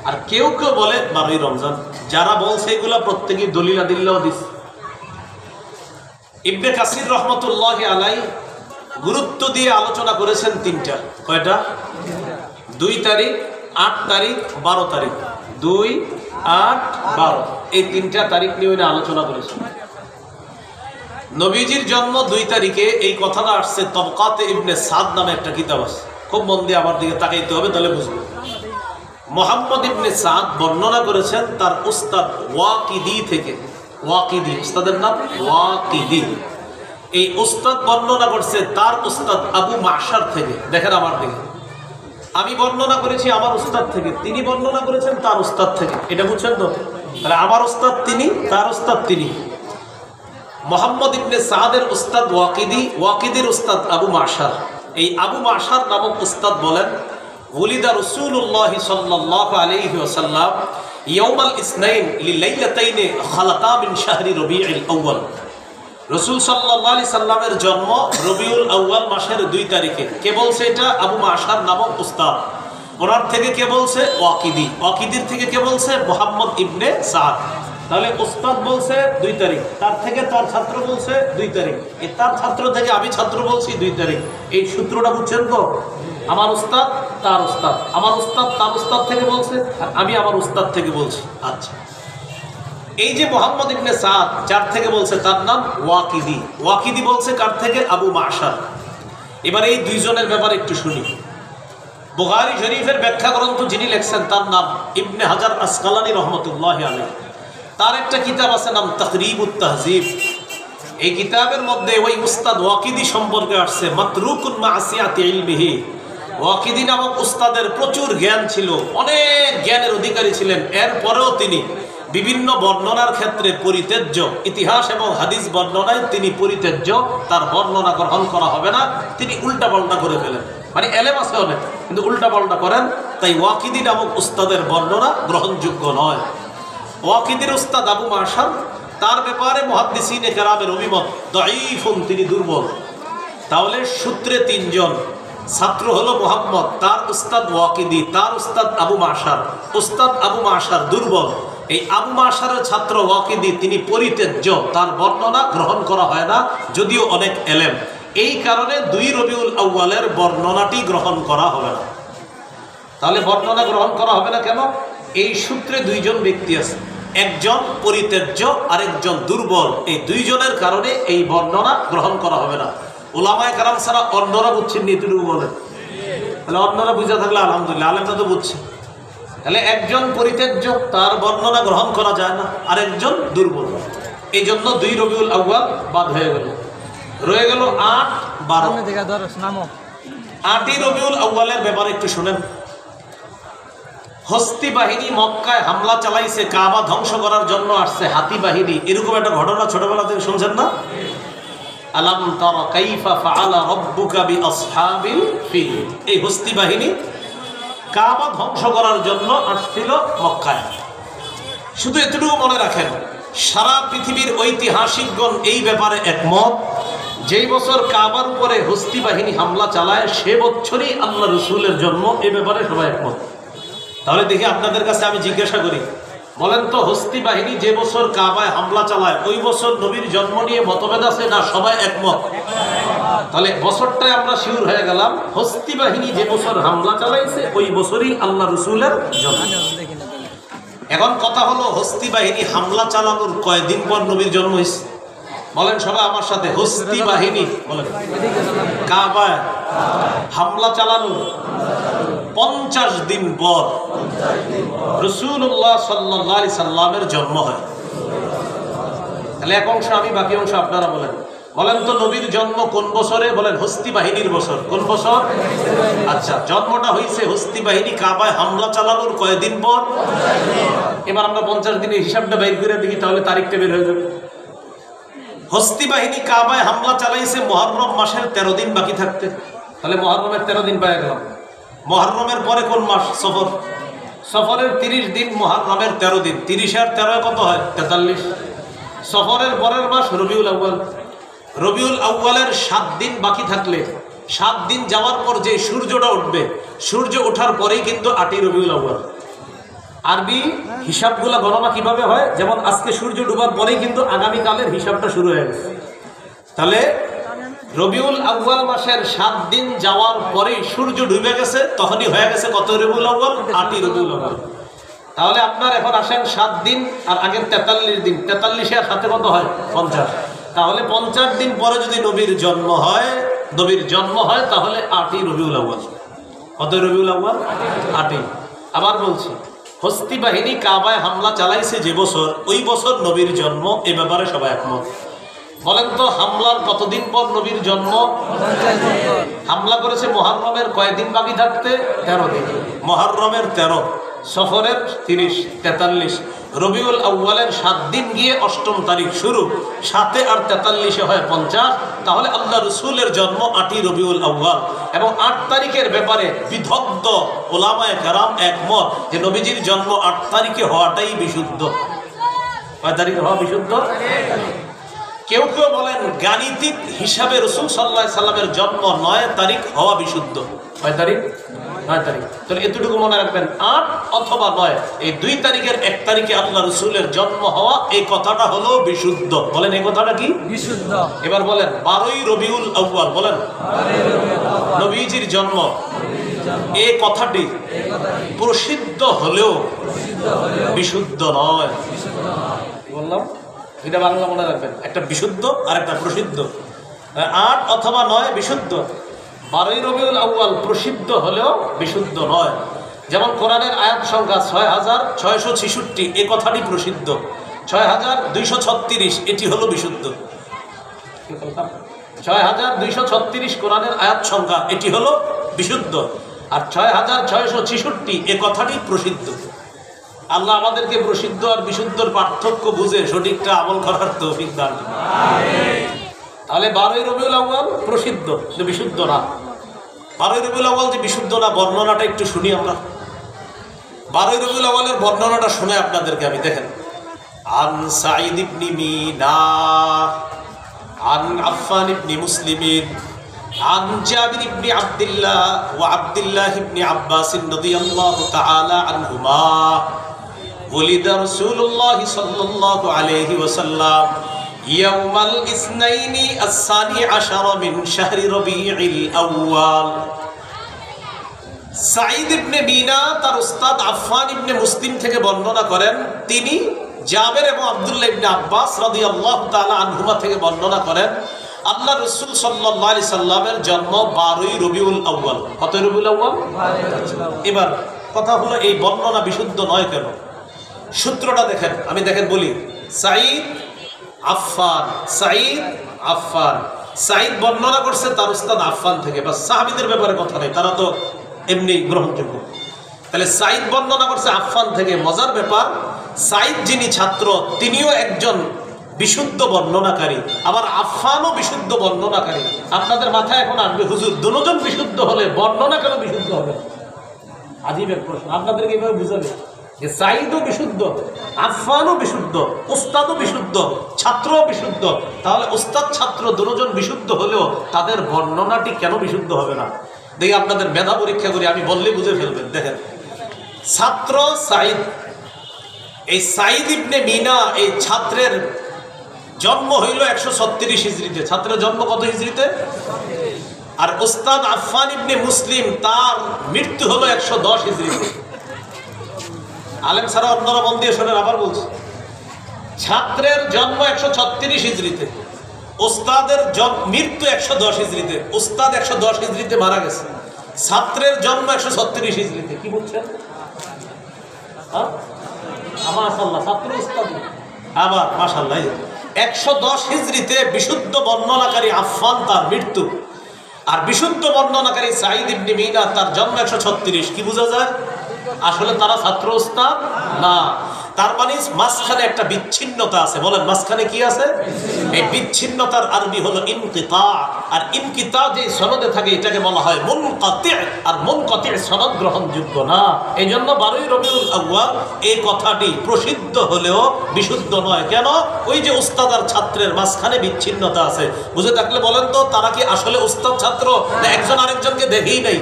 আর কেউ কেউ বলে 12ই রমজান। যারা বলছে এগুলা প্রত্যেকেই দলিল আদিল্লাহ দিস। ইবনে কাসির রহমতুল্লাহি আলাইহি গুরুত্ব দিয়ে আলোচনা করেছেন 3টা। কয়টা? 2 তারিখ, 8 তারিখ, 12 তারিখ। 2, 8, 12, এই 3টা তারিখ নিয়ে উনি আলোচনা করেছেন। নবীজির জন্ম 2 তারিখে, এই কথাটা আসছে তবকাতে ইবনে সাদ নামে একটা কিতাব আছে। খুব মন দিয়ে আমার দিকে তাকাইতে হবে, তাহলে বুঝবে। মুহাম্মদ ইবনে সাদ বর্ণনা করেছেন তার উস্তাদ ওয়াকিদি থেকে। ওয়াকিদি উস্তাদের নাম ওয়াকিদি। এই উস্তাদ বর্ণনা করছে তার উস্তাদ আবু মাশার থেকে। দেখেন আমার দিকে, আমি বর্ণনা করেছি আমার উস্তাদ থেকে, তিনি বর্ণনা করেছেন তার উস্তাদ থেকে। এটা বুঝছেন তো? তাহলে আমার উস্তাদ তিনি, তার উস্তাদ তিনি। মোহাম্মদ ইবনে সাদের উস্তাদ ওয়াকিদি, ওয়াকিদির উস্তাদ আবু মাশার। এই আবু মাশার নামক উস্তাদ বলেন, ওলিদা রাসূলুল্লাহ সাল্লাল্লাহু আলাইহি ওয়াসাল্লাম ইয়াউমাল ইসনাইন লিলাইলাতাইন খালাতা মিন শাহরি রবিউল আউয়াল। রাসূল সাল্লাল্লাহু আলাইহি সাল্লামের জন্ম রবিউল আউয়াল মাসের 2 তারিখে। কে বলছে এটা? আবু মাশার নামক উস্তাদ। ওনার থেকে কে বলছে? ওয়াকিদি। ওয়াকিদির থেকে কে বলছে? মোহাম্মদ ইবনে সাদ। তাহলে উস্তাদ বলছে 2 তারিখ, তার থেকে তার ছাত্র বলছে 2 তারিখ, এই তার ছাত্র থেকে আমি ছাত্র বলছি 2 তারিখ। এই সূত্রটা বুঝছেন তো? আমার উস্তাদ তার উস্তাদ, আমার উস্তাদ তার উস্তাদ থেকে বলছে, আর আমি আমার উস্তাদ থেকে বলছি। আচ্ছা, এই যে মোহাম্মদ ইবনে সাদ যার থেকে বলছে তার নাম ওয়াকিদি। ওয়াকিদি বলছে কার থেকে? আবু মাশার। এবার এই দুইজনের ব্যাপারে একটু শুনি। বুখারী শরীফের ব্যাখ্যা গ্রন্থ যিনি লেখছেন তার নাম ইবনে হাজার আসকালানী রহমতুল্লাহি আলাইহি। তার একটা কিতাব আছে নাম তাকরিবুত তাহজিব। এই কিতাবের মধ্যে ওই উস্তাদ ওয়াকিদি সম্পর্কে আসছে, মাতরুকুন মা'সিয়াতি ইলমিহি। ওয়াকিদি নামক উস্তাদের প্রচুর জ্ঞান ছিল, অনেক জ্ঞানের অধিকারী ছিলেন। এরপরেও তিনি বিভিন্ন বর্ণনার ক্ষেত্রে পরিত্যাজ্য, ইতিহাস এবং হাদিস বর্ণনায় তিনি পরিত্যাজ্য, তার বর্ণনা গ্রহণ করা হবে না, তিনি উল্টা পাল্টা করে ফেলেন। মানে এলেম আছে অনেক, কিন্তু উল্টা পাল্টা করেন, তাই ওয়াকিদি নামক উস্তাদের বর্ণনা গ্রহণযোগ্য নয়। ওয়াকিদির উস্তাদ আবু মাশার, তার ব্যাপারে মুহাদ্দিসিনে কেরামের অভিমত দাঈফুন, তিনি দুর্বল। তাহলে সূত্রে 3 জন, ছাত্র হলো মুহাম্মদ, তার উস্তাদ ওয়াকিদি, তার উস্তাদ আবু মাশার। উস্তাদ আবু মাশার দুর্বল। এই আবু মাশারের ছাত্র ওয়াকিদি তিনি পরিত্যাজ্য, তার বর্ণনা গ্রহণ করা হয় না, যদিও অনেক এলেম। এই কারণে 2 রবিউল আউয়ালের বর্ণনাটি গ্রহণ করা হবে না। তাহলে বর্ণনা গ্রহণ করা হবে না কেন? এই সূত্রে 2 জন ব্যক্তি আছে, একজন পরিত্যাজ্য, আরেকজন দুর্বল। এই 2 জনের কারণে এই বর্ণনা গ্রহণ করা হবে না। উলামায়ে কেরাম ছাড়া অন্যরা বুঝছেন নীতিটুকু বলেন? তাহলে অন্যরা বুঝে থাকলে আলহামদুলিল্লাহ, আলেমরা তো বুঝছে। তাহলে একজন পরিত্যাজ্য, তার বর্ণনা গ্রহণ করা যায় না, আরেকজন দুর্বল। এই জন্য 2 রবিউল আউয়াল বাদ হয়ে গেল। রয়ে গেল 8, 12। 8ই রবিউল আউয়ালের ব্যাপারে একটু শুনেন। হস্তি বাহিনী মক্কায় হামলা চালাইছে, কাবা ধ্বংস করার জন্য আসছে হাতি বাহিনী। এরকম একটা ঘটনা ছোটবেলা থেকে শুনছেন না? আলাম তারা কাইফা ফাআলা রাব্বুকা বিআসহাবিল ফিল। এই হস্তি বাহিনী কাবা ধ্বংস করার জন্য আসছিল মক্কায়। শুধু এতটুকু মনে রাখেন, সারা পৃথিবীর ঐতিহাসিকগণ এই ব্যাপারে একমত, যেই বছর কাবার উপরে হস্তি বাহিনী হামলা চালায় সে বছরই আল্লাহ রাসূলের জন্ম। এই ব্যাপারে সবাই একমত। তাহলে দেখি আপনাদের কাছে আমি জিজ্ঞাসা করি, বলেন তো, হস্তি বাহিনী যে বছর কাবায় হামলা চালায় ওই বছর নবীর জন্ম নিয়ে মতভেদ আছে না সবাই একমত? তাহলে বছরটায় আমরা শিওর হয়ে গেলাম, হস্তি বাহিনী যে বছর হামলা চালাইছে ওই বছরই আল্লাহ রাসূলের জন্ম। এখন কথা হলো, হস্তি বাহিনী হামলা চালানোর কয়দিন পর নবীর জন্ম হয়েছে? বলেন সবাই আমার সাথে, হস্তি বাহিনী বলেন কাবায় হামলা চালানোর 50 দিন পর রাসূলুল্লাহ সাল্লাল্লাহু আলাইহি সাল্লামের জন্ম হয়। তাহলে এক অংশ আমি, বাকি অংশ আপনারা বলেন। বলেন তো, নবীর জন্ম কোন বছরে? বলেন হস্তি বাহিনীর বছর। কোন বছর? আচ্ছা, জন্মটা হয়েছে হস্তি বাহিনী কাবায় হামলা চালানোর কয়দিন পর? এবার আমরা 50 দিনের হিসাবটা বের করে দেখি, তাহলে তারিখটা বের হয়ে যাবে। হস্তি বাহিনী কাবায় হামলা চালাইছে মুহররম মাসের 13 দিন বাকি থাকতে। তাহলে মুহররমের 13 দিন পাওয়া গেল। মুহররমের পরে কোন মাস? সফর। সফরের 30 দিন, মুহররমের 13 দিন। 30 আর 13 কত হয়? 43। সফরের পরের মাস রবিউল আউয়াল। রবিউল আউয়ালের 7 দিন বাকি থাকলে, 7 দিন যাওয়ার পর যে সূর্যটা উঠবে, সূর্য ওঠার পরেই কিন্তু 8ই রবিউল আউয়াল। আরবি হিসাবগুলো গণনা কিভাবে হয়? যেমন আজকে সূর্য ডুবার পরেই কিন্তু আগামীকালের হিসাবটা শুরু হয়ে গেছে। তাহলে রবিউল আউয়াল মাসের 7 দিন যাওয়ার পরেই সূর্য ডুবে গেছে, তখনই হয়ে গেছে কত রবিউল আউয়াল? 8ই রবিউল আউয়াল। তাহলে আপনার এখন আসেন 7 দিন আর আগের 43 দিন, 43 আর সাথে কত হয়? 50। তাহলে 50 দিন পরে যদি নবীর জন্ম হয়, তাহলে 8ই রবিউল আউয়াল। কত রবিউল আউয়াল? 8ই। আবার বলছি, হস্তি বাহিনী কাবায় হামলা চালাইছে যে বছর, ওই বছর নবীর জন্ম। এ ব্যাপারে সবাই একমত। বলেন তো, হামলার কতদিন পর নবীর জন্ম? হামলা করেছে মুহররমের কয়দিন বাকি থাকতে? 13 দিন। মুহররমের 13, সফরের 30, 43, রবিউল আউয়ালের 7 দিন গিয়ে 8ম তারিখ শুরু, 7 আর 43 হয় 50। তাহলে আল্লাহ রসুলের জন্ম 8ই রবিউল আউয়াল। এবং 8 তারিখের ব্যাপারে বিদগ্ধ ওলামায়ে কেরাম একমত যে নবীজির জন্ম 8 তারিখে হওয়াটাই বিশুদ্ধ। কয় তারিখে হওয়া বিশুদ্ধ? কেউ কেউ বলেন গাণিতিক হিসাবে রাসূল সাল্লাল্লাহু আলাইহি সাল্লামের জন্ম 9 তারিখ হওয়া বিশুদ্ধ। কয় তারিখ? 9 তারিখ। তাহলে এতটুকু মনে রাখবেন, 8 অথবা 9, এই 2 তারিখের 1 তারিখে আল্লাহ রসুলের জন্ম হওয়া, এই কথাটা হলো বিশুদ্ধ। বলেন এই কথাটা কি? বিশুদ্ধ। এবার বলেন 12ই রবিউল আউয়াল, বলেন নবীজির জন্ম, এই কথাটি প্রসিদ্ধ হলেও বিশুদ্ধ নয়। বললাম এটা বাংলা মনে রাখবেন, একটা বিশুদ্ধ আর একটা প্রসিদ্ধ। 8 অথবা 9 বিশুদ্ধ, 12ই রবিউল আউয়াল প্রসিদ্ধ হলেও বিশুদ্ধ নয়। যেমন কোরআনের আয়াত সংখ্যা 6666, এ কথাটি প্রসিদ্ধ। 6236 এটি হলো বিশুদ্ধ। 6236 কোরআনের আয়াত সংখ্যা, এটি হলো বিশুদ্ধ। আর 6666 এ কথাটি প্রসিদ্ধ। আল্লাহ আমাদেরকে প্রসিদ্ধ আর বিশুদ্ধর পার্থক্য বুঝে সঠিকটা আমল করার তৌফিক দান করুন। তাহলে 12ই রবিউল আউয়াল প্রসিদ্ধ, বিশুদ্ধ না। 12ই রবিউল আউয়াল যে বিশুদ্ধ না, বর্ণনাটা একটু শুনি আমরা। 12ই রবিউল আউয়ালের বর্ণনাটা শুনে আপনাদেরকে আমি, দেখেন, আন সাঈদ ইবনে মিনা আন আফফান ইবনে মুসলিমিন আন জাবির ইবনে আব্দুল্লাহ ওয়া আব্দুল্লাহ ইবনে আব্বাস রাদিয়াল্লাহু তাআলা আনহুমা ولد رسول الله صلى الله عليه وسلم يوم الاثنين الثاني عشر من شهر ربيع الأول। সাঈদ ইবনে মিনা তার উস্তাদ আফফান ইবনে মুসলিম থেকে বর্ণনা করেন, তিনি জাবের এবং আব্দুল্লাহ ইবনে আব্বাস রাদিয়াল্লাহু তাআলা আনহুমা থেকে বর্ণনা করেন, আল্লাহ রাসূল সাল্লাল্লাহু আলাইহি সাল্লামের জন্ম 12ই রবিউল আউয়াল। কত রবিউল আউয়াল? এবার কথা হলো, এই বর্ণনা বিশুদ্ধ নয় কেন? সূত্রটা দেখেন, আমি দেখেন বলি, সাঈদ আফফান, সাঈদ আফফান, সাঈদ বর্ণনা করছে তার উস্তাদ আফফান থেকে। বা সাহাবীদের ব্যাপারে কথা নেই, তারা তো এমনি গ্রহণযোগ্য। তাহলে সাঈদ বর্ণনা করছে আফফান থেকে। মজার ব্যাপার, সাঈদ যিনি ছাত্র, তিনিও একজন বিশুদ্ধ বর্ণনাকারী, আবার আফফানও বিশুদ্ধ বর্ণনাকারী। আপনাদের মাথায় এখন আসবে, হুজুর দুজন বিশুদ্ধ হলে বর্ণনা কেন বিশুদ্ধ হবে? আজীব এক প্রশ্ন। আপনাদেরকে এইভাবে বুঝাবে যে সাঈদও বিশুদ্ধ, আফফানও বিশুদ্ধ, উস্তাদও বিশুদ্ধ, ছাত্রও বিশুদ্ধ। তাহলে উস্তাদ ছাত্র দুজন বিশুদ্ধ হলেও তাদের বর্ণনাটি কেন বিশুদ্ধ হবে না? দেখি আপনাদের মেধা পরীক্ষা করি, আমি বললে বুঝে ফেলবেন। দেখেন, ছাত্র সাঈদ, এই সাঈদ ইবনে মিনা, এই ছাত্রের জন্ম হইল 136 হিজরিতে। ছাত্রের জন্ম কত হিজরিতে? আর উস্তাদ আফফান ইবনে মুসলিম, তার মৃত্যু হলো 110 হিজরিতে। আলেম ছাড়া অন্যরা মন দিয়ে শোনেন, আবার বলছি, ছাত্রের জন্ম 136 হিজরিতে, উস্তাদের মৃত্যু 110 হিজরিতে। উস্তাদ 110 হিজরিতে মারা গেছে, ছাত্রের জন্ম 136 হিজরিতে। কি বলছেন? মাশাআল্লাহ, ছাত্র উস্তাদ আবার মাশাআল্লাহ। 110 হিজরিতে বিশুদ্ধ বর্ণনাকারী আফফান, তার মৃত্যু। আর বিশুদ্ধ বর্ণনাকারী সাঈদ ইবনে মিনা, তার জন্ম 136। কি বোঝা যায়? আসলে তারা ছাত্র উস্তাদ না। তার মানে মাঝখানে একটা বিচ্ছিন্নতা আছে। বলেন মাঝখানে কি আছে? এই বিচ্ছিন্নতার আরবি হলো ইনকিতা। আর ইনকিতা যে সনদে থাকে এটাকে বলা হয় মুনকাতি। আর মুনকাতি সনদ গ্রহণযোগ্য না। এই জন্য 12ই রবিউল আউয়াল এই কথাটি প্রসিদ্ধ হলেও বিশুদ্ধ নয়। কেন? ওই যে উস্তাদ আর ছাত্রের মাঝখানে বিচ্ছিন্নতা আছে। বুঝে থাকলে বলেন তো, তারা কি আসলে উস্তাদ ছাত্র না একজন আরেকজনকে দেখেই নাই?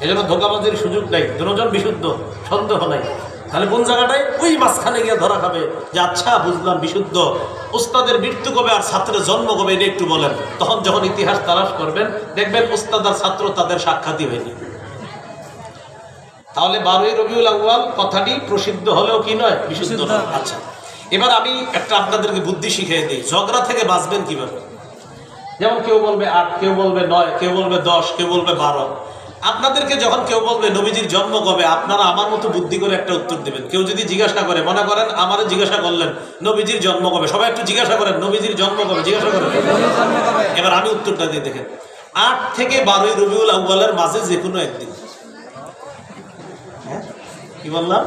এই জন্য ধোকাবাজির সুযোগ নাই, দুজন বিশুদ্ধ, সন্দেহ নাই। তাহলে কোন জায়গাটায়? ওই মাঝখানে গিয়ে ধরা খাবে যে আচ্ছা বুঝলাম বিশুদ্ধ, উস্তাদের মৃত্যু কবে আর ছাত্রের জন্ম কবে এটা একটু বলেন। তখন যখন ইতিহাস তালাশ করবেন দেখবেন উস্তাদ আর ছাত্র তাদের সাক্ষাৎই হয়নি। তাহলে 12ই রবিউল আউয়াল কথাটি প্রসিদ্ধ হলেও কি নয়? বিশুদ্ধ নয়। আচ্ছা, এবার আমি একটা আপনাদেরকে বুদ্ধি শিখিয়ে দিই, ঝগড়া থেকে বাঁচবেন কিভাবে। যেমন কেউ বলবে 8, কেউ বলবে 9, কেউ বলবে 10, কেউ বলবে 12। আপনাদেরকে যখন কেউ বলবে নবীজির জন্ম কবে, আপনারা আমার মতো বুদ্ধি করে একটা উত্তর দিবেন। কেউ যদি জিজ্ঞাসা করে, মনে করেন আমারে জিজ্ঞাসা করলেন নবীজির জন্ম কবে, সবাই একটু জিজ্ঞাসা করেন নবীজির জন্ম কবে, জিজ্ঞাসা করেন। এবার আমি উত্তরটা দিয়ে দেখেন, 8 থেকে 12ই রবিউল আউয়ালের মাঝে যে কোনো একদিন। কি বললাম?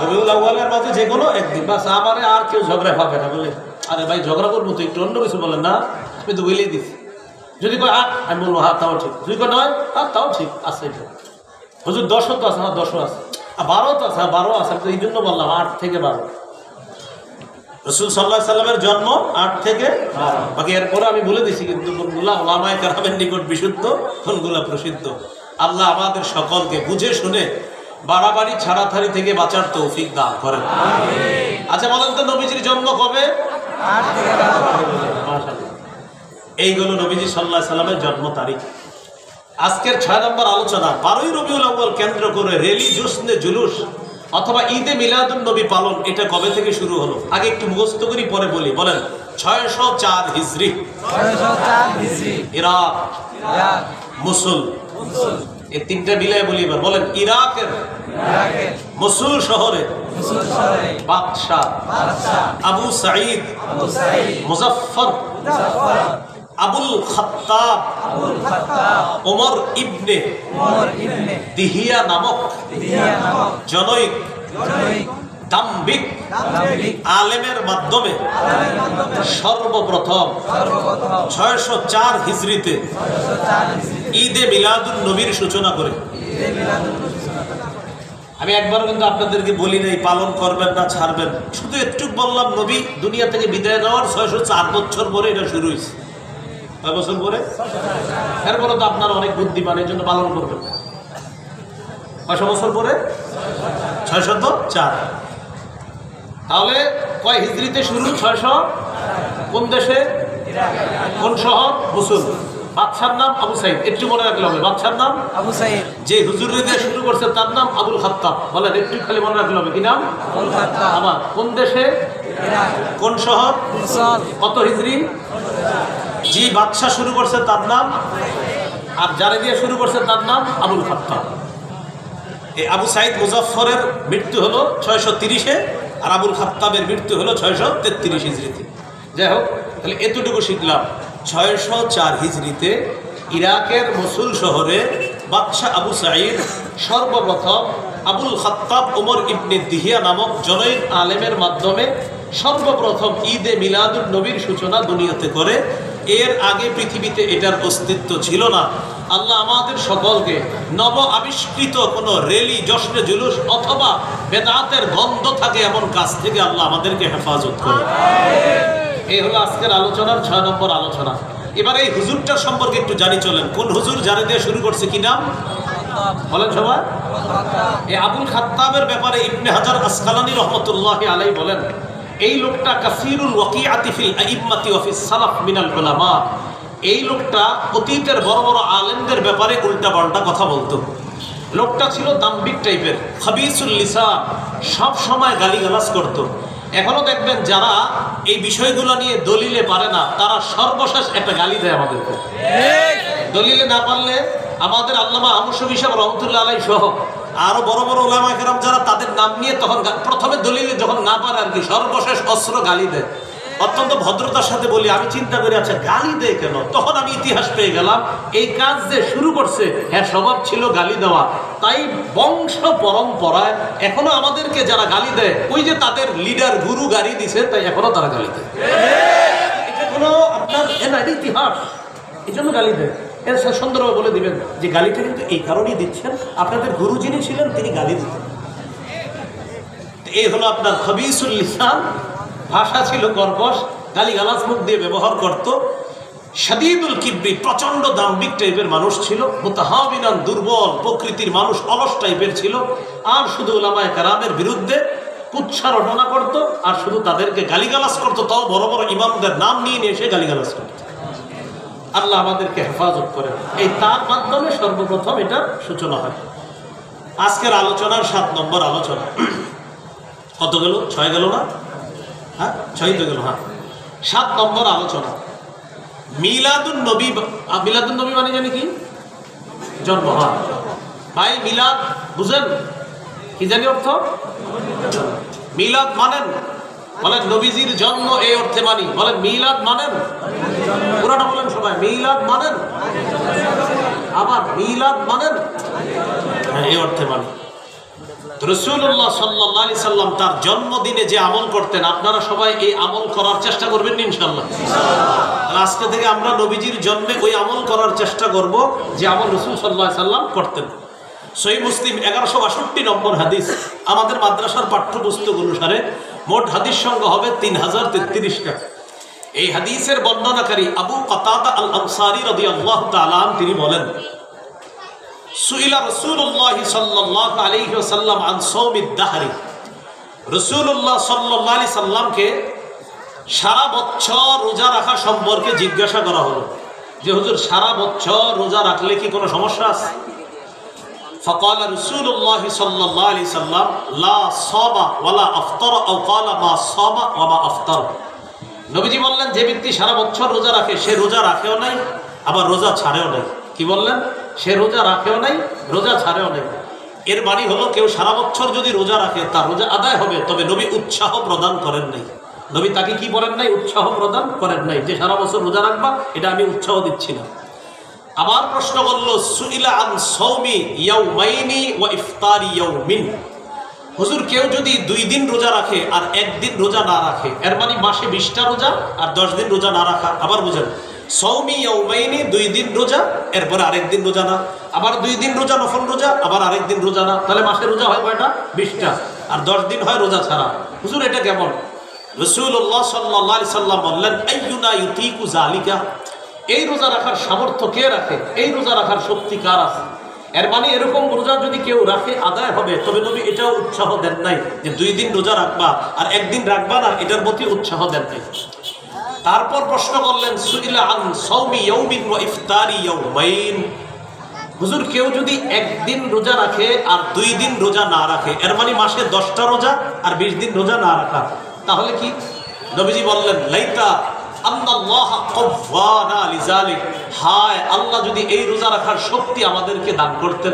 রবিউল আউয়ালের মাঝে যে কোনো একদিন, বাস আমারে আর কেউ ঝগড়া পাবে না। বলে আরে ভাই ঝগড়া করবো তো একটু অন্য কিছু বলেন না, আমি তো বলেই দিচ্ছি। যদি কয় আট, আমি বলবো হ্যাঁ তাও ঠিক। যদি কয় নয়, হ্যাঁ তাও ঠিক আছে। হুজুর 10ও তো আছে, হ্যাঁ 10ও আছে, আর 12ও তো আছে, হ্যাঁ 12ও আছে। তো এই জন্য বললাম 8 থেকে 12। রাসূল সাল্লাল্লাহু আলাইহি সাল্লামের জন্ম 8 থেকে 12। বাকি এরপরে আমি বলে দিছি, কিন্তু কোনগুলা উলামায়ে কেরামের নিকট বিশুদ্ধ, কোনগুলা প্রসিদ্ধ। আল্লাহ আমাদের সকলকে বুঝে শুনে বাড়াবাড়ি ছাড়াছাড়ি থেকে বাঁচার তৌফিক দান করেন। আচ্ছা বলেন তো, নবীজির জন্ম কবে? 8 থেকে 12। মাশাআল্লাহ, এইগুলো নবীজি সাল্লাল্লাহু আলাইহি সাল্লামের জন্ম তারিখ। আজকের 6 নম্বর আলোচনা, 12ই রবিউল আউয়াল কেন্দ্র করে রেলি, জোশনে জুলুস অথবা ঈদে মিলাদুন নবী পালন, এটা কবে থেকে শুরু হলো? আগে একটু মুখস্থ করি, পরে বলি। বলেন 604 হিজরি। 604 হিজরি। ইরাক, মুসুল, এই তিনটা মিলায় বলি এবার। বলেন ইরাকের মুসুল শহরে বাদশাহ আবু সাঈদ মুজাফফর আবুল খাত্তাব ওমর ইবনে দিহিয়া নামক জনৈক দাম্ভিক আলেমের মাধ্যমে সর্বপ্রথম 604 হিজরিতে ঈদে মিলাদুন নবীর সূচনা করে। আমি একবারও কিন্তু আপনাদেরকে বলি নাই পালন করবেন না ছাড়বেন, শুধু একটু বললাম নবী দুনিয়া থেকে বিদায় নেওয়ার 604 বছর পরে এটা শুরু হয়েছে। কয় বছর পরে? এরপরে তো আপনার অনেক বুদ্ধিমান, এই জন্য পালন করবেন। কয়শো বছর পরে? 604। তাহলে কয় হিজরিতে শুরু? 600। কোন দেশে? কোন শহর? মুসুল। বাদশার নাম আবু সাঈদ, একটু মনে রাখলে হবে। বাদশার নাম আবু সাঈদ। যে হুজুর দিয়ে শুরু করছে তার নাম আবুল খাত্তাব। বলেন একটু খালি মনে রাখলে হবে, কি নাম? আবুল খাত্তাব। আবার কোন দেশে? ইরাক। কোন শহর? মুসুল। কত হিজরি? যে বাদশা শুরু করছে তার নাম, আর যারা দিয়ে শুরু করছে তার নাম আবুল খাত্তাব। এই আবু সাঈদ মুজাফফরের মৃত্যু হলো 630-এ, আর আবুল খাত্তাবের মৃত্যু হলো 633 হিজরিতে। যাই হোক, তাহলে এতটুকু শিখলাম। 604 হিজরিতে ইরাকের মুসুল শহরে বাদশাহ আবু সাঈদ সর্বপ্রথম আবুল খাত্তাব ওমর ইবনে দিহিয়া নামক জনৈক আলেমের মাধ্যমে সর্বপ্রথম ঈদে মিলাদুন নবীর সূচনা দুনিয়াতে করে। এর আগে পৃথিবীতে এটার অস্তিত্ব ছিল না। আল্লাহ আমাদের সকলকে নব আবিষ্কৃত কোনো রেলি, জশ্নে জুলুস অথবা বেদাতের গন্ধ থাকে এমন কাজ থেকে আল্লাহ আমাদেরকে হেফাজত করে। এই হলো আজকের আলোচনার 6 নম্বর আলোচনা। এবার এই হুজুরটার সম্পর্কে একটু জানি চলেন। কোন হুজুর? যারা দিয়ে শুরু করছে, কি নাম বলেন সবাই? এই আবুল খাত্তাবের ব্যাপারে ইবনে হাজার আসকালানী রহমতুল্লাহি আলাইহি বলেন, এই লোকটা কাসীরুল ওয়াকিআতি ফিল আইম্মাতি ওয়া ফিস সালাফ মিনাল উলামা। এই লোকটা অতীতের বড় বড় আলেমদের ব্যাপারে উল্টাপাল্টা কথা বলতো। লোকটা ছিল দাম্ভিক টাইপের, খাবিসুল লিসান, সব সময় গালিগালাজ করত। এখনো দেখবেন যারা এই বিষয়গুলো নিয়ে দলিলে পারে না, তারা সর্বশেষ একটা গালি দেয় আমাদেরকে। দলিলে না পারলে আমাদের আল্লামা আহমদ শফী সাহেব রহমতুল্লাহ আলাইহি সহ আরো বড় বড় উলামা কেরাম যারা, তাদের নাম নিয়ে তখন প্রথমে দলিলে যখন না পারে আর কি, সর্বশেষ অস্ত্র গালি দেয়। অত্যন্ত ভদ্রতার সাথে বলি, আমি চিন্তা করি আচ্ছা গালি দেয় কেন? তখন আমি ইতিহাস পেয়ে গেলাম, এই কাজ যে শুরু করছে হ্যাঁ স্বভাব ছিল গালি দেওয়া। তাই বংশ পরম্পরায় এখনো আমাদেরকে যারা গালি দেয়, ওই যে তাদের লিডার গুরু গালি দিছে, তাই এখনো তারা গালি দেয়। এটা কোনো আপনার ইতিহাস, এই জন্য গালি দেয়। এর সুন্দরভাবে বলে দিবেন যে গালিটা কিন্তু এই কারণেই দিচ্ছেন, আপনাদের গুরু যিনি ছিলেন তিনি গালি দিতেন। এই হলো আপনার খবিসুল লিসান, ভাষা ছিল কর্কশ, গালিগালাজ মুখ দিয়ে ব্যবহার করত। শাদীদুল কিবরি, প্রচন্ড দাম্ভিক টাইপের মানুষ ছিল। মুতাহাবিনান, দুর্বল প্রকৃতির মানুষ, অলস টাইপের ছিল। আর শুধু উলামায়ে কেরামের বিরুদ্ধে কুৎসা রটনা করত, আর শুধু তাদেরকে গালিগালাজ করতো, তাও বড় বড় ইমামদের নাম নিয়ে নিয়ে এসে গালিগালাজ করত। আল্লাহ আমাদেরকে হেফাজত করেন। এই তার মাধ্যমে সর্বপ্রথম এটার সূচনা হয়। আজকের আলোচনার 7 নম্বর আলোচনা। কত গেল? 6 গেল না? হ্যাঁ 6 তো গেল। হ্যাঁ 7 নম্বর আলোচনা, মিলাদুন নবী। মিলাদুন নবী মানে জানি কি? জন্ম। হ্যাঁ ভাই, মিলাদ বুঝেন কি জানি অর্থ? মিলাদ মানেন? বলেন নবীজির জন্ম, এই অর্থে মানি। বলেন মিলাদ মানেন? পুরাটা বলেন সবাই, মিলাদ মানেন? আবার মিলাদ মানেন? হ্যাঁ এই অর্থে মানি। রাসূলুল্লাহ সাল্লাল্লাহু আলাইহি সাল্লাম তার জন্মদিনে যে আমল করতেন, আপনারা সবাই এই আমল করার চেষ্টা করবেন ইনশাআল্লাহ। আজকে থেকে আমরা নবীজির জন্মে ওই আমল করার চেষ্টা করব যে আমল রাসূল সাল্লাল্লাহু আলাইহি সাল্লাম করতেন। সহিহ মুসলিম 1162 নম্বর হাদিস। আমাদের মাদ্রাসার পাঠ্যপুস্তক অনুসারে মোট হাদিস সংখ্যা হবে 3033টা। এই হাদিসের বর্ণনাকারী আবু কাতাদা আল আনসারী রাদিয়াল্লাহু তাআলা আনহু তিনি বলেন, সুইলা রাসূলুল্লাহ সাল্লাল্লাহু আলাইহি ওয়াসাল্লাম আন সাওমিদ দাহরি। রাসূলুল্লাহ সাল্লাল্লাহু আলাইহি সাল্লামকে সারা বছর রোজা রাখা সম্পর্কে জিজ্ঞাসা করা হলো যে হুজুর সারা বছর রোজা রাখলে কি কোনো সমস্যা আছে? فقال رسول الله صلى الله عليه وسلم لا صام ولا افطر او قال ما صام وما افطر। নবীজি বললেন যে ব্যক্তি সারা বছর রোজা রাখে সে রোজা রাখেও নাই আবার রোজা ছাড়েও নাই। কি বললেন? সে রোজা রাখেও নাই রোজা ছাড়েও নাই। এর মানে হলো কেউ সারা বছর যদি রোজা রাখে তার রোজা আদায় হবে, তবে নবী উৎসাহ প্রদান করেন নাই। নবী তাকে কি বলেন নাই? উৎসাহ প্রদান করেন নাই যে সারা বছর রোজা রাখবা, এটা আমি উৎসাহ দিচ্ছি না। আবার প্রশ্ন করলো সুইলা আন সাওমি ইয়াউমাইনি ওয়া ইফতারি ইয়াউমিন। হুজুর কেউ যদি 2 দিন রোজা রাখে আর 1 দিন রোজা না রাখে, এর মানে মাসে 20টা রোজা আর 10 দিন রোজা না রাখা। আবার বুঝেন, সাওমি ইয়াউমাইনি 2 দিন রোজা, এরপরে আরেক দিন রোজা না, আবার 2 দিন রোজা নফল রোজা, আবার আরেক দিন রোজা না, তাহলে মাসে রোজা হয় কয়টা? 20টা, আর 10 দিন হয় রোজা ছাড়া। হুজুর এটা কেমন? রাসূলুল্লাহ সাল্লাল্লাহু আলাইহি সাল্লাম বললেন, আইয়ুনা ইউতিকু যালিকা। এই রোজা রাখার সামর্থ্য কে রাখে? এই রোজা রাখার শক্তি কার আছে? এর মানে এরকম রোজা যদি কেউ রাখে আদায় হবে, তবে নবী এটাও উৎসাহ দেন নাই যে 2 দিন রোজা রাখবা আর 1 দিন রাখবা না, এটার প্রতি উৎসাহ দেন নাই। তারপর প্রশ্ন করলেন সুইলা আন সাওমি ইয়াউমিন ওয়া ইফতারি ইয়াউমাইন। হুজুর কেউ যদি 1 দিন রোজা রাখে আর 2 দিন রোজা না রাখে, এর মানে মাসে 10টা রোজা আর 20 দিন রোজা না রাখা, তাহলে কি? নবীজি বললেন লাইতা আল্লাহ কওয়ানা লিযালিক। হায় আল্লাহ যদি এই রোজা রাখার শক্তি আমাদেরকে দান করতেন।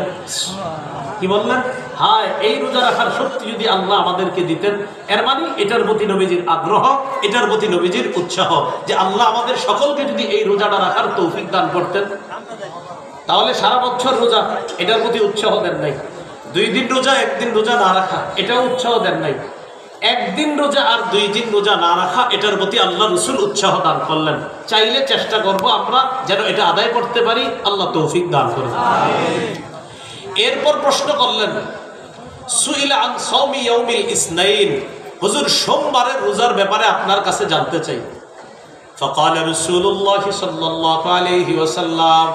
কি বললেন? হায় এই রোজা রাখার শক্তি যদি আল্লাহ আমাদেরকে দিতেন। এর মানে এটার প্রতি নবীজির আগ্রহ, এটার প্রতি নবীজির উৎসাহ যে আল্লাহ আমাদের সকলকে যদি এই রোজাটা রাখার তৌফিক দান করতেন। তাহলে সারা বছর রোজা, এটার প্রতি উৎসাহ দেন নাই। 2 দিন রোজা 1 দিন রোজা না রাখা, এটাও উৎসাহ দেন নাই। 1 দিন রোজা আর 2 দিন রোজা না রাখা, এটার প্রতি আল্লাহ রাসূল উৎসাহ দান করলেন। চাইলে চেষ্টা করব আমরা যেন এটা আদায় করতে পারি, আল্লাহ তৌফিক দান করুন। এরপর প্রশ্ন করলেন সুইলা আন সাওমি ইয়াউমিল ইসনাইন। হুজুর সোমবারের রোজার ব্যাপারে আপনার কাছে জানতে চাই। ফাকাল রাসূলুল্লাহ সাল্লাল্লাহু আলাইহি ওয়াসাল্লাম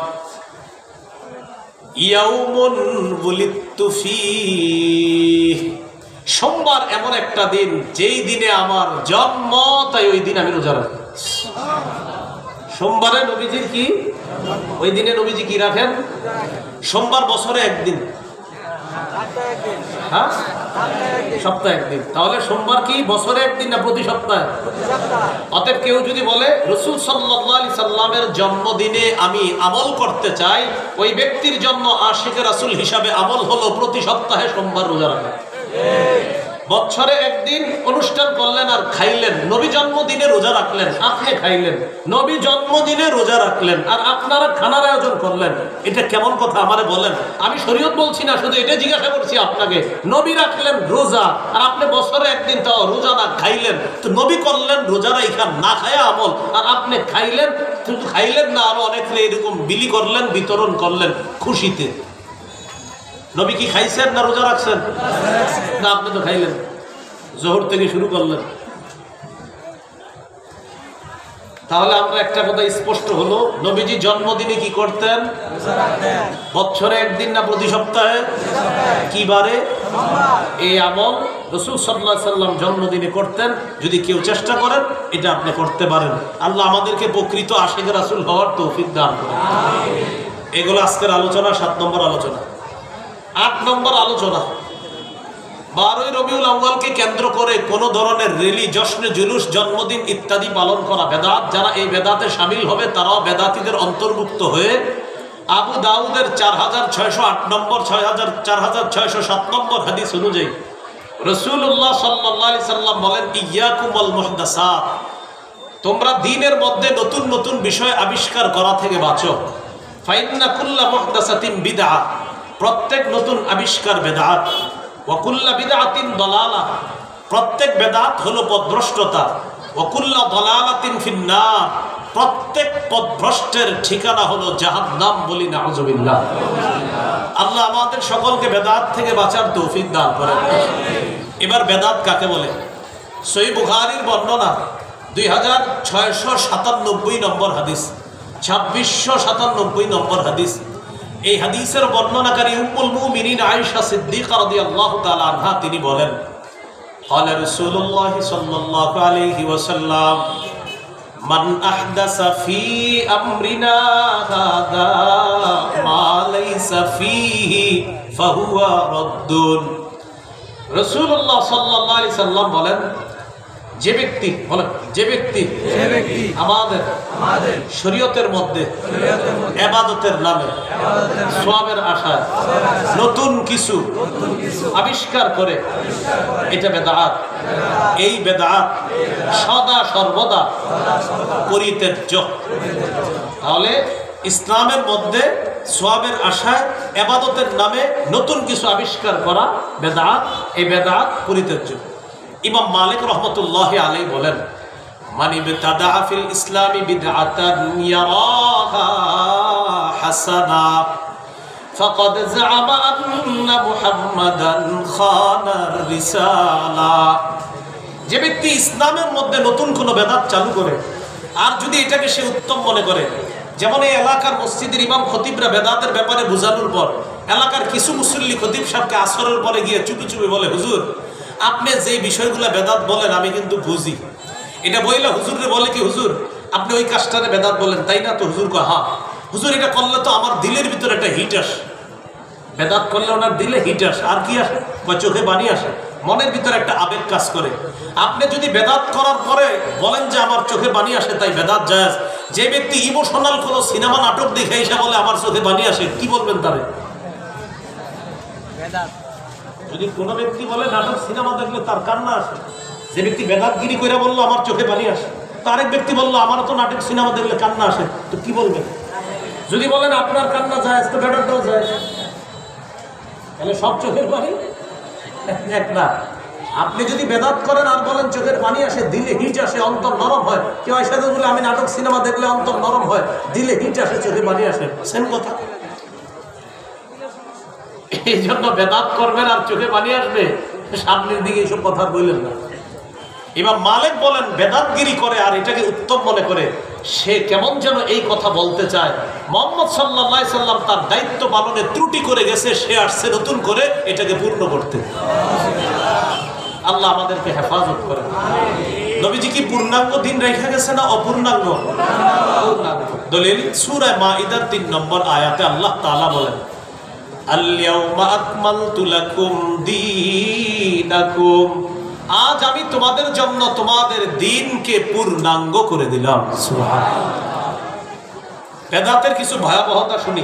ইয়াউমুন বুলিতু ফীহি। সোমবার এমন একটা দিন যেই দিনে আমার জন্ম, তাই ওই দিন আমি রোজা রাখি। সোমবারে নবীজির কি? ওই দিনে নবীজি কি রাখেন? সোমবার বছরে 1 দিন, হ্যাঁ সপ্তাহে 1 দিন। তাহলে সোমবার কি বছরে 1 দিন না প্রতি সপ্তাহে? অতএব কেউ যদি বলে রাসূল সাল্লাল্লাহু আলাইহি সাল্লামের জন্মদিনে আমি আমল করতে চাই, ওই ব্যক্তির জন্য আশিকে রাসূল হিসাবে আমল হলো প্রতি সপ্তাহে সোমবার রোজা রাখা। বছরে 1 দিন অনুষ্ঠান করলেন আর খাইলেন, নবী জন্মদিনে রোজা রাখলেন, আপনি খাইলেন। নবী জন্মদিনে রোজা রাখলেন আর আপনারা খানার আয়োজন করলেন। এটা কেমন কথা আমারে বলেন? আমি শরীয়ত বলছি না, শুধু এটা জিজ্ঞাসা করছি আপনাকে। নবী রাখলেন রোজা আর আপনি বছরে 1 দিন তাও রোজা না খাইলেন, তো নবী করলেন রোজা রাইখান না খায়া আমল, আর আপনি খাইলেন, শুধু খাইলেন না আরো অনেক এরকম বিলি করলেন, বিতরণ করলেন খুশিতে। নবী কি খাইছেন না রোজা রাখছেন? না, আপনি তো খাইলেন, জোহর থেকে শুরু করলেন। তাহলে আমরা একটা কথা স্পষ্ট হলো, নবীজি জন্মদিনে কি করতেন? বছরে 1 দিন না প্রতি সপ্তাহে? কি বারে? এই আমল রাসূল সাল্লাল্লাহু আলাইহি সাল্লাম জন্মদিনে করতেন। যদি কেউ চেষ্টা করেন এটা আপনি করতে পারেন। আল্লাহ আমাদেরকে প্রকৃত আশিকে রাসূল হওয়ার তৌফিক দান করুন। এগুলো আজকের আলোচনা, 7 নম্বর আলোচনা। 8 নম্বর আলোচনা, 12ই রবিউল আউয়ালকে কেন্দ্র করে কোন ধরনের রেলি, জশ্নে, জুলুস, জন্মদিন ইত্যাদি পালন করা বেদাত। যারা এই বেদাতে শামিল হবে তারাও বেদাতীদের অন্তর্ভুক্ত হয়ে আবু দাউদের 4608 নম্বর, 4607 নম্বর হাদিস অনুযায়ী রাসূলুল্লাহ সাল্লাল্লাহু আলাইহি সাল্লাম বলেন, ইয়াকুমুল মুহদাসাত, তোমরা দ্বীনের মধ্যে নতুন নতুন বিষয় আবিষ্কার করা থেকে বাঁচো। ফাইন্না কুল্লা মুহদাসাতিন বিদআহ, প্রত্যেক নতুন আবিষ্কার বেদাত। ওয়া কুল্লু বিদআতিন দালালা, প্রত্যেক বেদাত হলো পথভ্রষ্টতা। ওয়া কুল্লু দালালাতিন ফিন্নার, প্রত্যেক পথভ্রষ্টের ঠিকানা হলো জাহান্নাম। বলি নাউযুবিল্লাহ। আল্লাহ আমাদের সকলকে বেদাত থেকে বাঁচার তৌফিক দান করেন। এবার বেদাত কাকে বলে? সহিহ বুখারীর বর্ণনা 2697 নম্বর হাদিস, 2697 নম্বর হাদিস। এই হাদিসের বর্ণনাকারী উম্মুল মুমিনিন আয়েশা সিদ্দিকা রাদিয়াল্লাহু তাআলা আনহা তিনি বলেন, ক্বালা রাসূলুল্লাহ সাল্লাল্লাহু আলাইহি ওয়াসাল্লাম, মান আহদাসা ফি আমরিনা হাদা মা লাইসা ফিহি ফাহুয়া রাদ্দুন। রাসূলুল্লাহ সাল্লাল্লাহু আলাইহি সাল্লাম বলেন, যে ব্যক্তি আমাদের শরীয়তের মধ্যে ইবাদতের নামে সওয়াবের আশায় নতুন কিছু আবিষ্কার করে, এটা বেদাত। এই বেদাত সদা সর্বদা পরিত্যাজ্য। তাহলে ইসলামের মধ্যে সওয়াবের আশায় ইবাদতের নামে নতুন কিছু আবিষ্কার করা বেদাত। এই বেদাত পরিত্যাজ্য। ইমাম মালিক রহমতুল্লাহি আলাইহি বলেন, মান ইবতাদা ফিল ইসলামি বিদআতান ইয়ারাহা হাসানা ফাকাদ যাআমা আন্না মুহাম্মাদান খানার রিসালা। যে ব্যক্তি ইসলামের মধ্যে নতুন কোনো বেদাত চালু করে আর যদি এটাকে সে উত্তম মনে করে, যেমন এই এলাকার মসজিদের ইমাম খতিবরা বেদাতের ব্যাপারে বোঝানোর পর এলাকার কিছু মুসল্লি খতিব সাহেবকে আসরের পরে গিয়ে চুপি চুপি বলে, হুজুর আপনি যে বিষয়গুলো বেদাত বলেন আমি কিন্তু বুঝি। এটা বইলে হুজুরে বলে কি, হুজুর আপনি ওই কাজটারে বেদাত বলেন তাই না? তো হুজুর কয়, হ্যাঁ হুজুর এটা করলে তো আমার দিলের ভিতরে একটা হিট আসে। বেদাত করলে ওনার দিলে হিট আসে, আর কি আসে? বা চোখে পানি আসে, মনের ভিতরে একটা আবেগ কাজ করে। আপনি যদি বেদাত করার পরে বলেন যে আমার চোখে পানি আসে, তাই বেদাত জায়েজ। যে ব্যক্তি ইমোশনাল কোনো সিনেমা নাটক দেখে এসে বলে আমার চোখে পানি আসে, কি বলবেন তারে? যদি কোনো ব্যক্তি বলে নাটক সিনেমা দেখলে তার কান্না আসে, যে ব্যক্তি বেদাতগিরি করে বললো আমার চোখে পানি আসে, তারেক ব্যক্তি বললো আমার তো নাটক সিনেমা দেখলে কান্না আসে, তো কি বলবেন? যদি বলেন আপনার কান্না যায় তো বেদাতটাও যায়, তাহলে সব চোখের পানি এক না। আপনি যদি বেদাত করেন আর বলেন চোখের পানি আসে, দিলে হিট আসে, অন্তর নরম হয়, কেউ এসে বলে আমি নাটক সিনেমা দেখলে অন্তর নরম হয়, দিলে হিট আসে, চোখে পানি আসে, সেম কথা। এই জন্য বেদাত করবেন আর চোখে পানি আসবে, সামনের দিকে এইসব কথা বললেন না। ইমাম মালিক বলেন, বেদাতগিরি করে আর এটাকে উত্তম মনে করে সে কেমন যেন এই কথা বলতে চায়, মুহাম্মদ সাল্লাল্লাহু আলাইহি সাল্লাম তার দায়িত্ব পালনে ত্রুটি করে গেছে, সে আসছে নতুন করে এটাকে পূর্ণ করতে। আল্লাহ আমাদেরকে হেফাজত করেন। নবীজি কি পূর্ণাঙ্গ দিন রেখে গেছে না অপূর্ণাঙ্গ? দলিল সূরা মাইদার 3 নম্বর আয়াতে আল্লাহ তাআলা বলেন, আল-ইয়াওমা আকমালতু লাকুম দীনাকুম, আজ আমি তোমাদের জন্য তোমাদের দ্বীনকে পূর্ণাঙ্গ করে দিলাম। সুবহানাল্লাহ। বেদাতের কিছু ভয়াবহতা শুনি,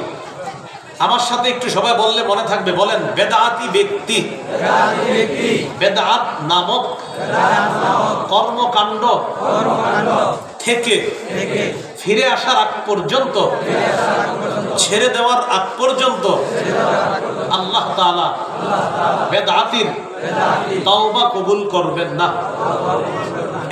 আমার সাথে একটু সবাই বললে মনে থাকবে। বলেন, বেদাতি ব্যক্তি বেদাত নামক কর্মকাণ্ড থেকে ফিরে আসার আগ পর্যন্ত, ছেড়ে দেওয়ার আগ পর্যন্ত আল্লাহ তাআলা বেদাতির তওবা কবুল করবেন না।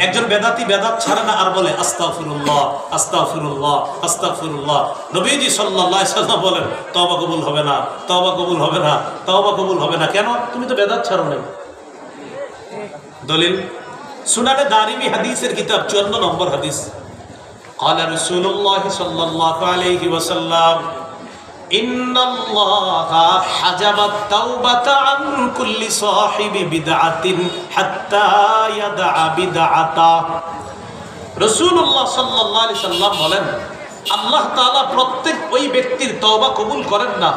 একজন বেদাতি বেদাত ছাড়ে না আর বলে আস্তাগফিরুল্লাহ আস্তাগফিরুল্লাহ আস্তাগফিরুল্লাহ। নবীজি সাল্লাল্লাহু আলাইহি ওয়াসাল্লাম বলেন, তওবা কবুল হবে না, তওবা কবুল হবে না, তওবা কবুল হবে না। কেন? তুমি তো বেদাত ছাড়ো নাই। দলিল সুনানে দারিমি হাদিসের কিতাব 54 নম্বর হাদিস, قال رسول الله صلى الله عليه وسلم إن الله حجب التوبة عن كل صاحب بدعة حتى يدع بدعته। রাসূলুল্লাহ সাল্লাল্লাহু আলাইহি সাল্লাম বলেন, আল্লাহ তাআলা প্রত্যেক ওই ব্যক্তির তওবা কবুল করেন না,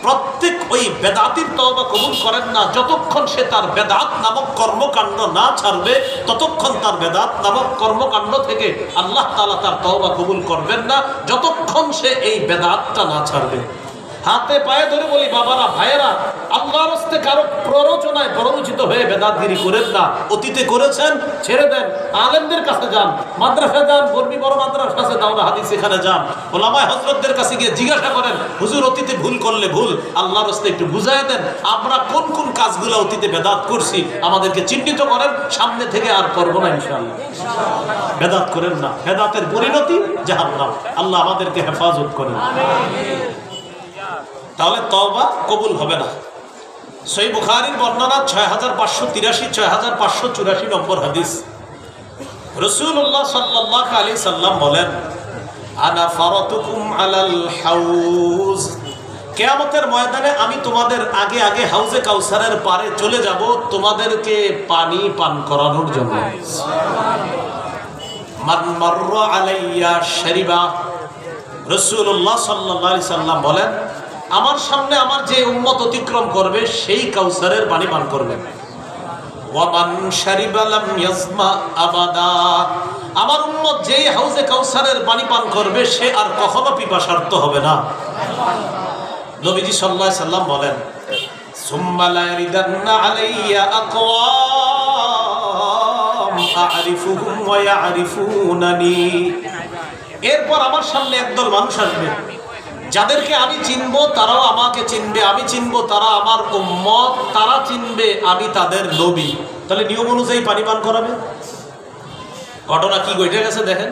প্রত্যেক ওই বেদাতির তওবা কবুল করেন না যতক্ষণ সে তার বেদাত নামক কর্মকাণ্ড না ছাড়বে, ততক্ষণ তার বেদাত নামক কর্মকাণ্ড থেকে আল্লাহ তাআলা তার তওবা কবুল করবেন না, যতক্ষণ সে এই বেদাতটা না ছাড়বে। হাতে পায়ে ধরে বলি বাবারা, ভাইয়েরা, আল্লাহর রাস্তে কারো প্ররোচনায় প্ররোচিত হয়ে বেদাতগিরি করেন না। অতীতে করেছেন, ছেড়ে দেন। আলেমদের কাছে যান, মাদ্রাসা যান, বর্মী বড় মাদ্রাসা আছে দাওরা হাদিস, এখানে যান। ওলামায়ে হযরতদের কাছে গিয়ে জিজ্ঞাসা করেন, হুজুর অতীতে ভুল করলে ভুল, আল্লাহর রাস্তে একটু বুঝায় দেন, আমরা কোন কোন কাজগুলো অতীতে বেদাত করছি আমাদেরকে চিহ্নিত করেন, সামনে থেকে আর করব না ইনশাআল্লাহ। বেদাত করেন না, বেদাতের পরিণতি জাহান্নাম। আল্লাহ আমাদেরকে হেফাজত করেন। তাহলে তওবা কবুল হবে না। সহিহ বুখারীর বর্ণনা 6583, 6584 নম্বর হাদিস। রাসূলুল্লাহ সাল্লাল্লাহু আলাইহি সাল্লাম বলেন, আনা ফারাতুকুম আলাল হাউজ, কিয়ামতের ময়দানে আমি তোমাদের আগে আগে হাউজে কাউসারের পারে চলে যাব তোমাদেরকে পানি পান করানোর জন্য। মান মাররা আলাইয়া শারিবা, রাসূলুল্লাহ সাল্লাল্লাহু আলাইহি সাল্লাম বলেন, আমার সামনে আমার যে উম্মত অতিক্রম করবে সেই কাউসারের পানি পান করবে। ওয়ামান শারিবা লাম ইয়াজমা আবাদা, আমার উম্মত যেই হাউজে কাউসারের পানি পান করবে সে আর কখনো পিপাসার্ত হবে না। নবীজি সাল্লাল্লাহু আলাইহি সাল্লাম বলেন, সুম্মা লা ইয়ারিদান্না আলাইয়া আকওয়াম আ'রিফুহুম ওয়া ইয়া'রিফুনানি, এরপর আমার সামনে একদল মানুষ আসবে যাদেরকে আমি চিনব, তারাও আমাকে চিনবে, আমি চিনব তারা আমার উম্মত, তারা চিনবে আমি তাদের নবী। তাহলে নিয়ম অনুযায়ী পানি পান করাবে। ঘটনা কি ঘটে গেছে দেখেন।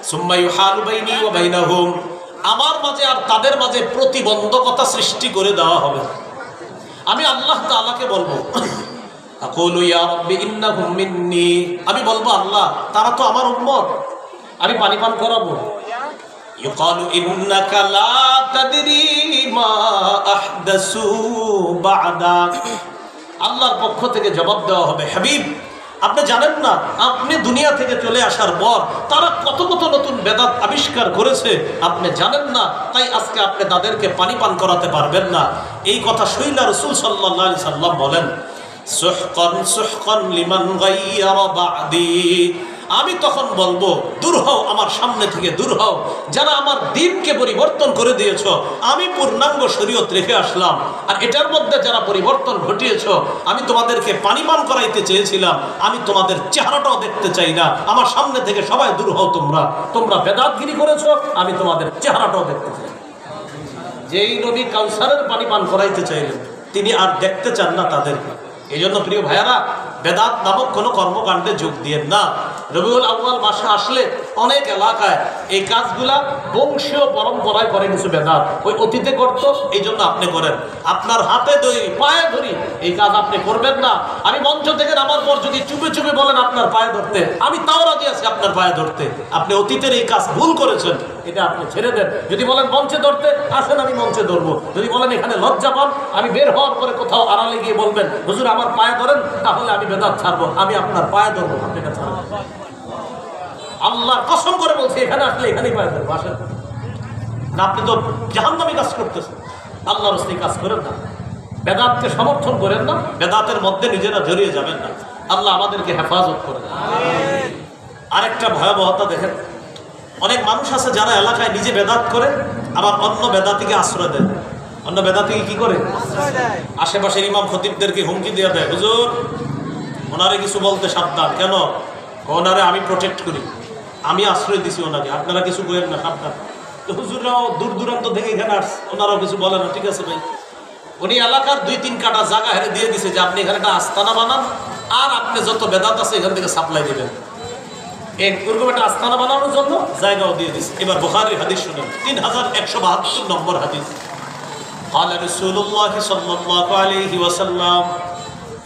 সুম্মা ইউহালু বাইনি ওয়া বাইনাহুম, আমার মাঝে আর তাদের মাঝে প্রতিবন্ধকতা সৃষ্টি করে দেওয়া হবে। আমি আল্লাহ তাআলাকে বলবো, আকুলু ইয়া রাব্বি ইন্নাহুম মিন্নি, আমি বলবো আল্লাহ তারা তো আমার উম্মত, আমি পানি পান করাবো। ইউকালু ইন্নাকা লা তাদরি মা আহদাসু বা'দাক, আল্লাহর পক্ষ থেকে জবাব দেওয়া হবে, হাবিব আপনি জানেন না, আপনি দুনিয়া থেকে চলে আসার পর তারা কত কত নতুন বেদাত আবিষ্কার করেছে, আপনি জানেন না, তাই আজকে আপনি তাদেরকে পানি পান করাতে পারবেন না। এই কথা শুইলা রাসূল সাল্লাল্লাহু আলাইহি সাল্লাম বলেন, সুহকান সুহকান লিমান গায়্যারা বা'দি, আমি তখন বলবো দূর হও আমার সামনে থেকে, দূর হও যারা আমার দ্বীনকে পরিবর্তন করে দিয়েছ। আমি পূর্ণাঙ্গ শরীয়ত রেখে আসলাম, আর এটার মধ্যে যারা পরিবর্তন ঘটিয়েছ, আমি তোমাদেরকে পানি পান করাইতে চেয়েছিলাম, আমি তোমাদের চেহারাটাও দেখতে চাই না, আমার সামনে থেকে সবাই দূর হও, তোমরা বেদাতগিরি করেছ, আমি তোমাদের চেহারাটাও দেখতে চাই। যেই নবী কাউসারের পানি পান করাইতে চাইলেন তিনি আর দেখতে চান না তাদেরকে। এই জন্য প্রিয় ভাইয়ারা, বেদাত নামক কোনো কর্মকাণ্ডে যোগ দিয়েন না। রবিউল আউয়াল মাসে আসলে অনেক এলাকায় এই কাজগুলা বংশীয় পরম্পরায় করে কিছু বেদাত, ওই অতীতে করতো, এই জন্য আপনি করেন। আপনার হাতে ধরি পায়ে ধরি এই কাজ আপনি করবেন না। আমি মঞ্চ থেকে নামার পর যদি চুপে চুপে বলেন আপনার পায়ে ধরতে, আমি তাও রাজি আছি আপনার পায়ে ধরতে। আপনি অতীতের এই কাজ ভুল করেছেন, এটা আপনি ছেড়ে দেন। যদি বলেন মঞ্চে ধরতে, আসেন আমি মঞ্চে ধরবো। যদি বলেন এখানে লজ্জা পান, আমি বের হওয়ার পরে কোথাও আড়ালে গিয়ে বলবেন হুজুর আমার পায়ে ধরেন, তাহলে আমি বেদাত ছাড়বো, আমি আপনার পায়ে ধরবো, আপনি এটা ছাড়বেন। আল্লাহর কসম করে বলছি, এখানে আসলে এখানেই পায়ে ধরবো, আসেন না। আপনি তো জাহান্নামী কাজ করতেছেন, আল্লাহর রাস্তায় কাজ করেন না, বেদাতকে সমর্থন করেন না, বেদাতের মধ্যে নিজেরা জড়িয়ে যাবেন না। আল্লাহ আমাদেরকে হেফাজত করেন। আরেকটা ভয়াবহতা দেখেন, অনেক মানুষ আছে যারা এলাকায় নিজে বেদাত করে আবার অন্য বেদাতিকে আশ্রয় দেয়। অন্য বেদাতিকে কি করে? আশেপাশের ইমাম খতিবদেরকে হুমকি দিয়ে দেয়, হুজুর ওনারে কিছু বলতে সাবধান। কেন? ওনারে আমি প্রোটেক্ট করি, আমি আশ্রয় দিছি ওনাকে, আপনারা কিছু বলেন না, সাবধান। তো হুজুররাও দূর দূরান্ত থেকে এখানে আসছে, ওনারাও কিছু বলে না, ঠিক আছে ভাই। উনি এলাকার 2-3 কাঠা জায়গা হেরে দিয়ে দিছে যে আপনি এখানে একটা আস্তানা বানান, আর আপনি যত বেদাত আছে এখান থেকে সাপ্লাই দিবেন। এরকম একটা আস্তানা বানানোর জন্য জায়গাও দিয়ে দিছে। এবার বুখারীর হাদিস শুনেন, 3172 নম্বর হাদিস। قال رسول الله صلى الله عليه وسلم,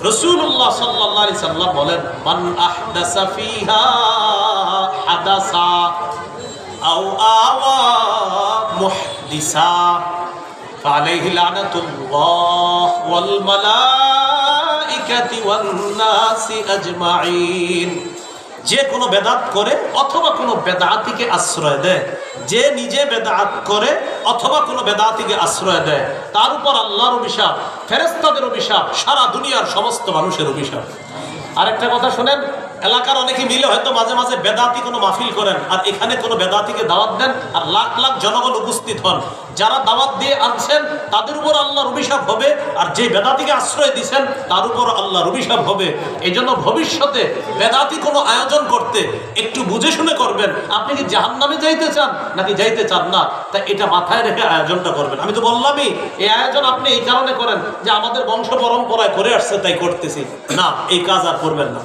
রাসূলুল্লাহ সাল্লাল্লাহু আলাইহি সাল্লাম বলেন, মান আহদাসা ফিহা হাদাসা আও আওয়া মুহদিসা ফালাইহি লানাতুল্লাহ ওয়াল মালাইকাতি ওয়ান নাসি আজমাইন। যে কোনো বেদাত করে অথবা কোনো বেদাতিকে আশ্রয় দেয়, যে নিজে বেদাত করে অথবা কোনো বেদাতিকে আশ্রয় দেয়, তার উপর আল্লাহর অভিশাপ, ফেরেশতাদের অভিশাপ, সারা দুনিয়ার সমস্ত মানুষের অভিশাপ। আরেকটা কথা শোনেন, এলাকার অনেকে মিলে হয়তো মাঝে মাঝে বেদাতি কোনো মাহফিল করেন, আর এখানে কোনো বেদাতিকে দাওয়াত দেন, আর লাখ লাখ জনগণ উপস্থিত হন। যারা দাওয়াত দিয়ে আনছেন তাদের উপর আল্লাহর অভিশাপ হবে, আর যে বেদাতিকে আশ্রয় দিচ্ছেন তার উপর আল্লাহর অভিশাপ হবে। এই জন্য ভবিষ্যতে বেদাতি কোনো আয়োজন করতে একটু বুঝে শুনে করবেন। আপনি কি জাহান্নামে যাইতে চান নাকি যাইতে চান না, তাই এটা মাথায় রেখে আয়োজনটা করবেন। আমি তো বললামই এই আয়োজন আপনি এই কারণে করেন যে আমাদের বংশ পরম্পরায় করে আসছে তাই করতেছি, না, এই কাজ আর করবেন না।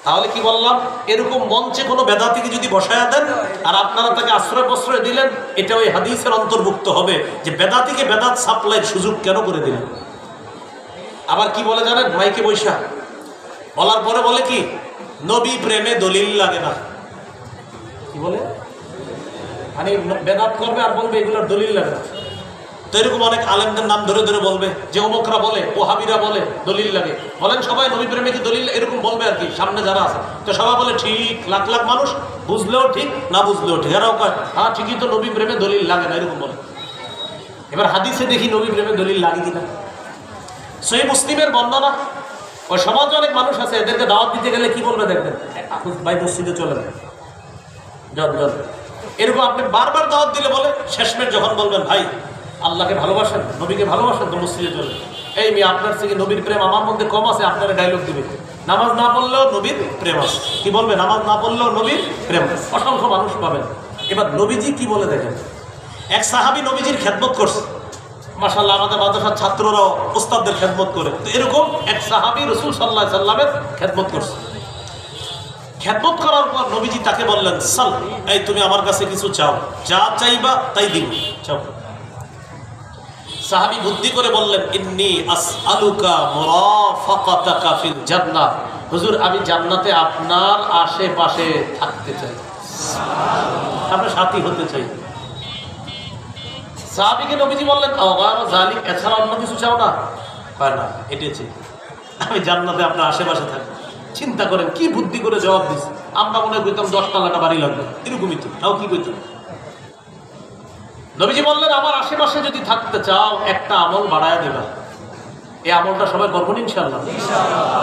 তাহলে কি বললাম, এরকম মঞ্চে কোনো বেদাতিকে যদি বসায়া দেন আর আপনারা তাকে আশ্রয় প্রশ্রয় দিলেন, এটা ওই হাদিসের অন্তর্ভুক্ত হবে যে বেদাতিকে বেদাত সাপ্লাইয়ের সুযোগ কেন করে দিলেন। আবার কি বলে জানেন, মাইকে বৈশা বলার পরে বলে কি, নবী প্রেমে দলিল লাগে না। কি বলে, মানে বেদাত করবে আর বলবে এগুলোর দলিল লাগে না। তো এরকম অনেক আলেমদের নাম ধরে ধরে বলবে যে অমুকরা বলে, ওহাবিরা বলে দলিল লাগে। বলেন সবাই নবী প্রেমে কি দলিল, এরকম বলবে আর কি সামনে যারা আছে। তো সবাই বলে ঠিক, লাখ লাখ মানুষ বুঝলেও ঠিক না বুঝলেও ঠিক, এরাও কয় হ্যাঁ ঠিকই তো নবী প্রেমে দলিল লাগে না, এরকম বলে। এবার হাদিসে দেখি নবী প্রেমে দলিল লাগে কিনা। সহিহ মুসলিমের বর্ণনা, ওই সমাজে অনেক মানুষ আছে, এদেরকে দাওয়াত দিতে গেলে কি বলবে দেখবেন, ভাই মসজিদে চলে যান যান যান, এরকম আপনি বারবার দাওয়াত দিলে বলে শেষমেশ যখন বলবেন ভাই আল্লাহকে ভালোবাসেন, নবীকে ভালোবাসেন, তো মসজিদে চলে। এই মেয়ে আপনার থেকে নবীর প্রেম আমার মধ্যে কম আছে, আপনারা ডায়লগ দিবে নামাজ না পড়লেও নবীর প্রেম আছে। কি বলবে, নামাজ না পড়লেও নবীর প্রেম। অসংখ্য মানুষ পাবেন। এবার নবীজি কি বলে দেখেন, এক সাহাবী নবীজির খেদমত করছে, মাশাআল্লাহ আমাদের মাদ্রাসার ছাত্ররাও উস্তাদদের খেদমত করে, তো এরকম এক সাহাবী রাসূল সাল্লাল্লাহু আলাইহি সাল্লামের খেদমত করছে। খেদমত করার পর নবীজি তাকে বললেন, সাল, এই তুমি আমার কাছে কিছু চাও, যা চাইবা তাই দিব, চাও। সাহাবী বুদ্ধি করে বললেন, ইন্নী আসআলুকা মুরাফাকাতাকা ফিল জান্নাহ, হুজুর আমি জান্নাতে আপনার আশেপাশে থাকতে চাই, আপনার সাথী হতে চাই। সাহাবীকে নবীজি বললেন, আওগারা যালিক, এছাড়া অন্য কিছু চাও না? হয় না, এটাই চাই, আমি জান্নাতে আপনার আশেপাশে থাকবো। চিন্তা করেন কি বুদ্ধি করে জবাব দিচ্ছে। আমরা মনে করতাম 10 টাকাটা বাড়ি লাগবে, এরকমই তো, তাও কি কইতাম। নবীজি বললেন, আমার আশেপাশে যদি থাকতে চাও একটা আমল বাড়ায়া দেবা, এই আমলটা সবাই করবো ইনশাআল্লাহ।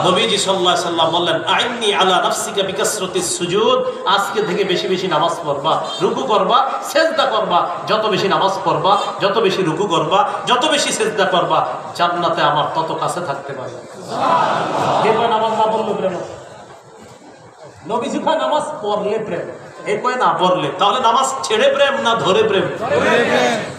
নবীজি সাল্লাল্লাহু আলাইহি সাল্লাম বললেন, আইন্নি আলা নাফসিকা বিকাসরাতিস সুজুদ, আজকে থেকে বেশি বেশি নামাজ পড়বা, রুকু করবা, সিজদা করবা। যত বেশি নামাজ পড়বা, যত বেশি রুকু করবা, যত বেশি সিজদা করবা, জান্নাতে আমার তত কাছে থাকতে পারবে। সুবহানাল্লাহ। কে কয় নামাজ না পড়লে প্রেম? নবীজি কয় নামাজ পড়লে প্রেম, এই কয় না পড়লে। তাহলে নামাজ ছেড়ে প্রেম না ধরে প্রেম?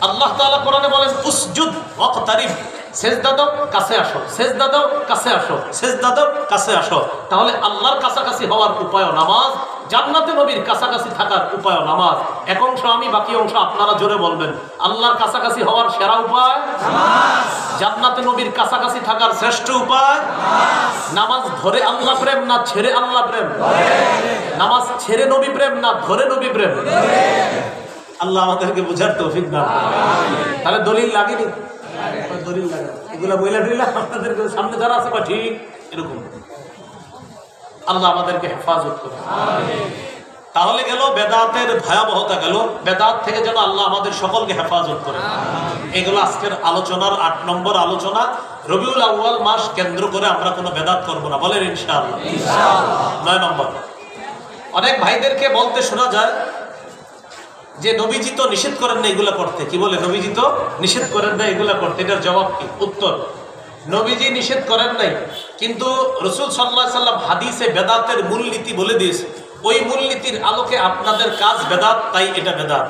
আল্লাহ তাআলা কোরআনে বলেন, উসজুদ ওয়াকতারিব, সেজদা দাও কাছে আসো, সেজদা দাও কাছে আসো, সেজদা দাও কাছে আসো। তাহলে আল্লাহর কাছাকাছি হওয়ার উপায়ও নামাজ, জান্নাতে নবীর কাছাকাছি থাকার উপায়ও নামাজ। এক অংশ আমি, বাকি অংশ আপনারা জোরে বলবেন। আল্লাহর কাছাকাছি হওয়ার সেরা উপায় নামাজ, জান্নাতে নবীর কাছাকাছি থাকার শ্রেষ্ঠ উপায় নামাজ। নামাজ ধরে আল্লাহ প্রেম না ছেড়ে আল্লাহ প্রেম? নামাজ ছেড়ে নবী প্রেম না ধরে নবী প্রেম? আল্লাহ আমাদেরকে বুঝার তৌফিক দান করুন। তাহলে দলিল লাগেনি, দলিল লাগে এগুলা বইলা দিলাম আপনাদেরকে, সামনে যারা আছে বা ঠিক এরকম। আল্লাহ আমাদেরকে হেফাজত করুন। তাহলে গেল বেদাতের ভয়াবহতা, গেল বেদাত থেকে যেন আল্লাহ আমাদের সকলকে হেফাজত করেন। এগুলো আজকের আলোচনার 8 নম্বর আলোচনা। রবিউল আউয়াল মাস কেন্দ্র করে আমরা কোনো বেদাত করবো না, বলেন ইনশাআল্লাহ। 9 নম্বর, অনেক ভাইদেরকে বলতে শোনা যায় যে নবীজি তো নিষেধ করেন না এগুলা করতে। কি বলে, নবীজি তো নিষেধ করেন না এগুলা করতে। এটার জবাব কি? উত্তর, নবীজি নিষেধ করেন নাই, কিন্তু রাসূল সাল্লাল্লাহু আলাইহি সাল্লাম হাদিসে বেদাতের মূলনীতি বলে দিয়েছে। ওই মূলনীতির আলোকে আপনাদের কাজ বেদাত, তাই এটা বেদাত।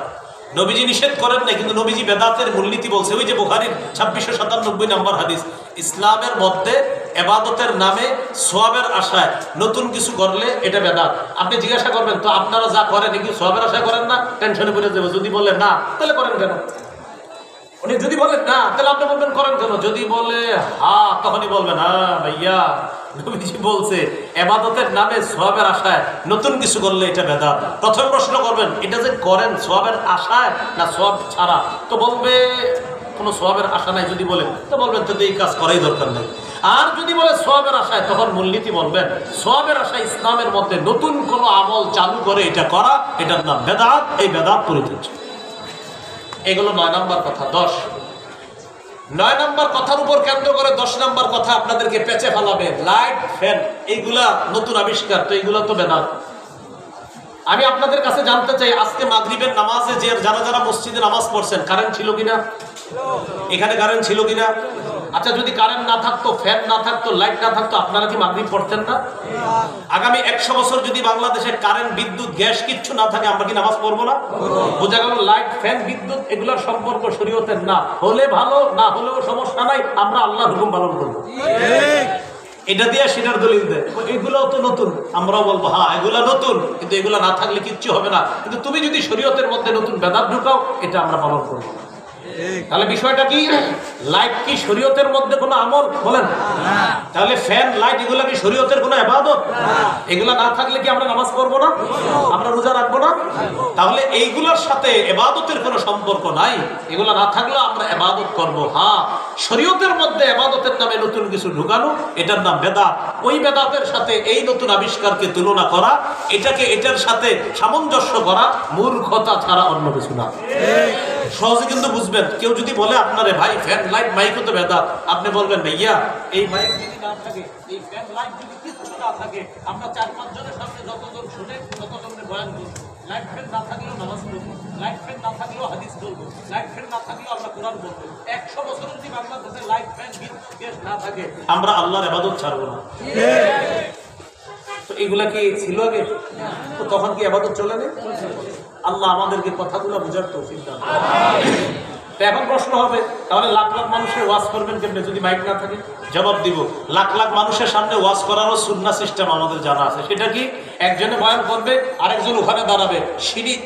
নবীজি নিষেধ করেন নাই, কিন্তু নবীজি বেদাতের মূলনীতি বলছে। ওই যে বুখারীর 2697 নম্বর হাদিস, ইসলামের মধ্যে ইবাদতের নামে সওয়াবের আশায় নতুন কিছু করলে এটা বেদাত। আপনি জিজ্ঞাসা করবেন, তো আপনারা যা করেন কি সওয়াবের আশায় করেন না? টেনশনে পড়ে যাবে। যদি বলেন না, তাহলে করেন কেন? উনি যদি বলেন না, তাহলে আপনি বলবেন করেন কেন? যদি বলে হ্যাঁ, তখনই বলবেন হ্যাঁ ভাইয়া নবীজি বলছে ইবাদতের নামে সওয়াবের আশায় নতুন কিছু করলে এটা বেদাত। প্রথম প্রশ্ন করবেন, এটা যে করেন সওয়াবের আশায় না সওয়াব ছাড়া? তো বলবে কোনো সওয়াবের আশা নাই। যদি বলে, তো বলবেন তো এই কাজ করাই দরকার নেই। আর যদি বলে সওয়াবের আশায়, তখন মূলনীতি বলবেন সওয়াবের আশায় ইসলামের মধ্যে নতুন কোনো আমল চালু করে এটা করা, এটার নাম বেদাত। এই বেদাত পরিত্যাজ্য। এগুলো 9 নম্বর কথা। 10, 9 নম্বর কথার উপর কেন্দ্র করে 10 নম্বর কথা আপনাদেরকে পেঁচে ফেলাবে। লাইট ফ্যান এইগুলা নতুন আবিষ্কার, তো এইগুলা তো বেদাত। আমি আপনাদের কাছে জানতে চাই, আজকে মাগরিবের নামাজে যে যারা মসজিদে নামাজ পড়ছেন কারেন্ট ছিল কিনা? এখানে কারেন্ট ছিল কিনা? আচ্ছা, যদি কারেন্ট না থাকতো, ফ্যান না থাকতো, লাইট না থাকতো, আপনারা কি মাগরিব পড়তেন না? আগামী 100 বছর যদি বাংলাদেশে কারেন্ট, বিদ্যুৎ, গ্যাস কিচ্ছু না থাকে, আমরা কি নামাজ পড়বো না? বোঝা গেল লাইট, ফ্যান, বিদ্যুৎ এগুলোর সম্পর্ক শরীয়তের না। হলে ভালো, না হলেও সমস্যা নাই, আমরা আল্লাহর হুকুম পালন করবো। এটা দিয়ে সেটার দলিল দেয়, এগুলোও তো নতুন। আমরাও বলবো হ্যাঁ এগুলা নতুন, কিন্তু এগুলা না থাকলে কিচ্ছু হবে না। কিন্তু তুমি যদি শরীয়তের মধ্যে নতুন বেদাত ঢুকাও, এটা আমরা পালন করবো। তাহলে বিষয়টা কি? লাইট কি শরীয়তের মধ্যে কোনো আমল? বলেন। তাহলে ফ্যান, লাইট এগুলা কি শরীয়তের কোনো ইবাদত? এগুলা না থাকলে কি আমরা নামাজ পড়বো না? আমরা রোজা রাখবো না? তাহলে এইগুলোর সাথে ইবাদতের কোনো সম্পর্ক নাই। এগুলা না থাকলেও আমরা ইবাদত করবো। হ্যাঁ, শরীয়তের মধ্যে ইবাদতের নামে নতুন কিছু ঢুকানো, এটার নাম বেদাত। ওই বেদাতের সাথে এই নতুন আবিষ্কারকে তুলনা করা, এটাকে এটার সাথে সামঞ্জস্য করা মূর্খতা ছাড়া অন্য কিছু না। সহজে কিন্তু বুঝবেন। কেউ যদি বলে আপনারে ভাই ফ্যান, লাইট, মাইকও তো বেদাত, আপনি বলবেন ভাইয়া এই মাইক যদি না থাকে, এই ফ্যান, লাইট যদি কিছু না থাকে, আমরা 4-5 জনের সামনে যতজন শুনে ততজনের বয়ান করব। লাইট ফ্যান না থাকলেও নামাজ পড়বো, লাইট ফ্যান না থাকলেও হাদিস বলবো, লাইট ফ্যান না থাকলেও আমরা কোরআন বলবো। 100 বছর যদি বাংলাদেশে লাইট, ফ্যান, গ্যাস না থাকে, আমরা আল্লাহর ইবাদত ছাড়বো না। তো এগুলা কি ছিল আগে? তো তখন কি ইবাদত চলে না? আল্লাহ আমাদেরকে কথাগুলো বুঝার তৌফিক দান। তো এখন প্রশ্ন হবে, তাহলে লাখ লাখ মানুষের ওয়াজ করবেন কেমনে যদি মাইক না থাকে? জবাব দিব, লাখ লাখ মানুষের সামনে ওয়াজ করারও সুন্নাহ সিস্টেম আমাদের জানা আছে। সেটা কি? একজনে বয়ান করবে, আরেকজন ওখানে দাঁড়াবে,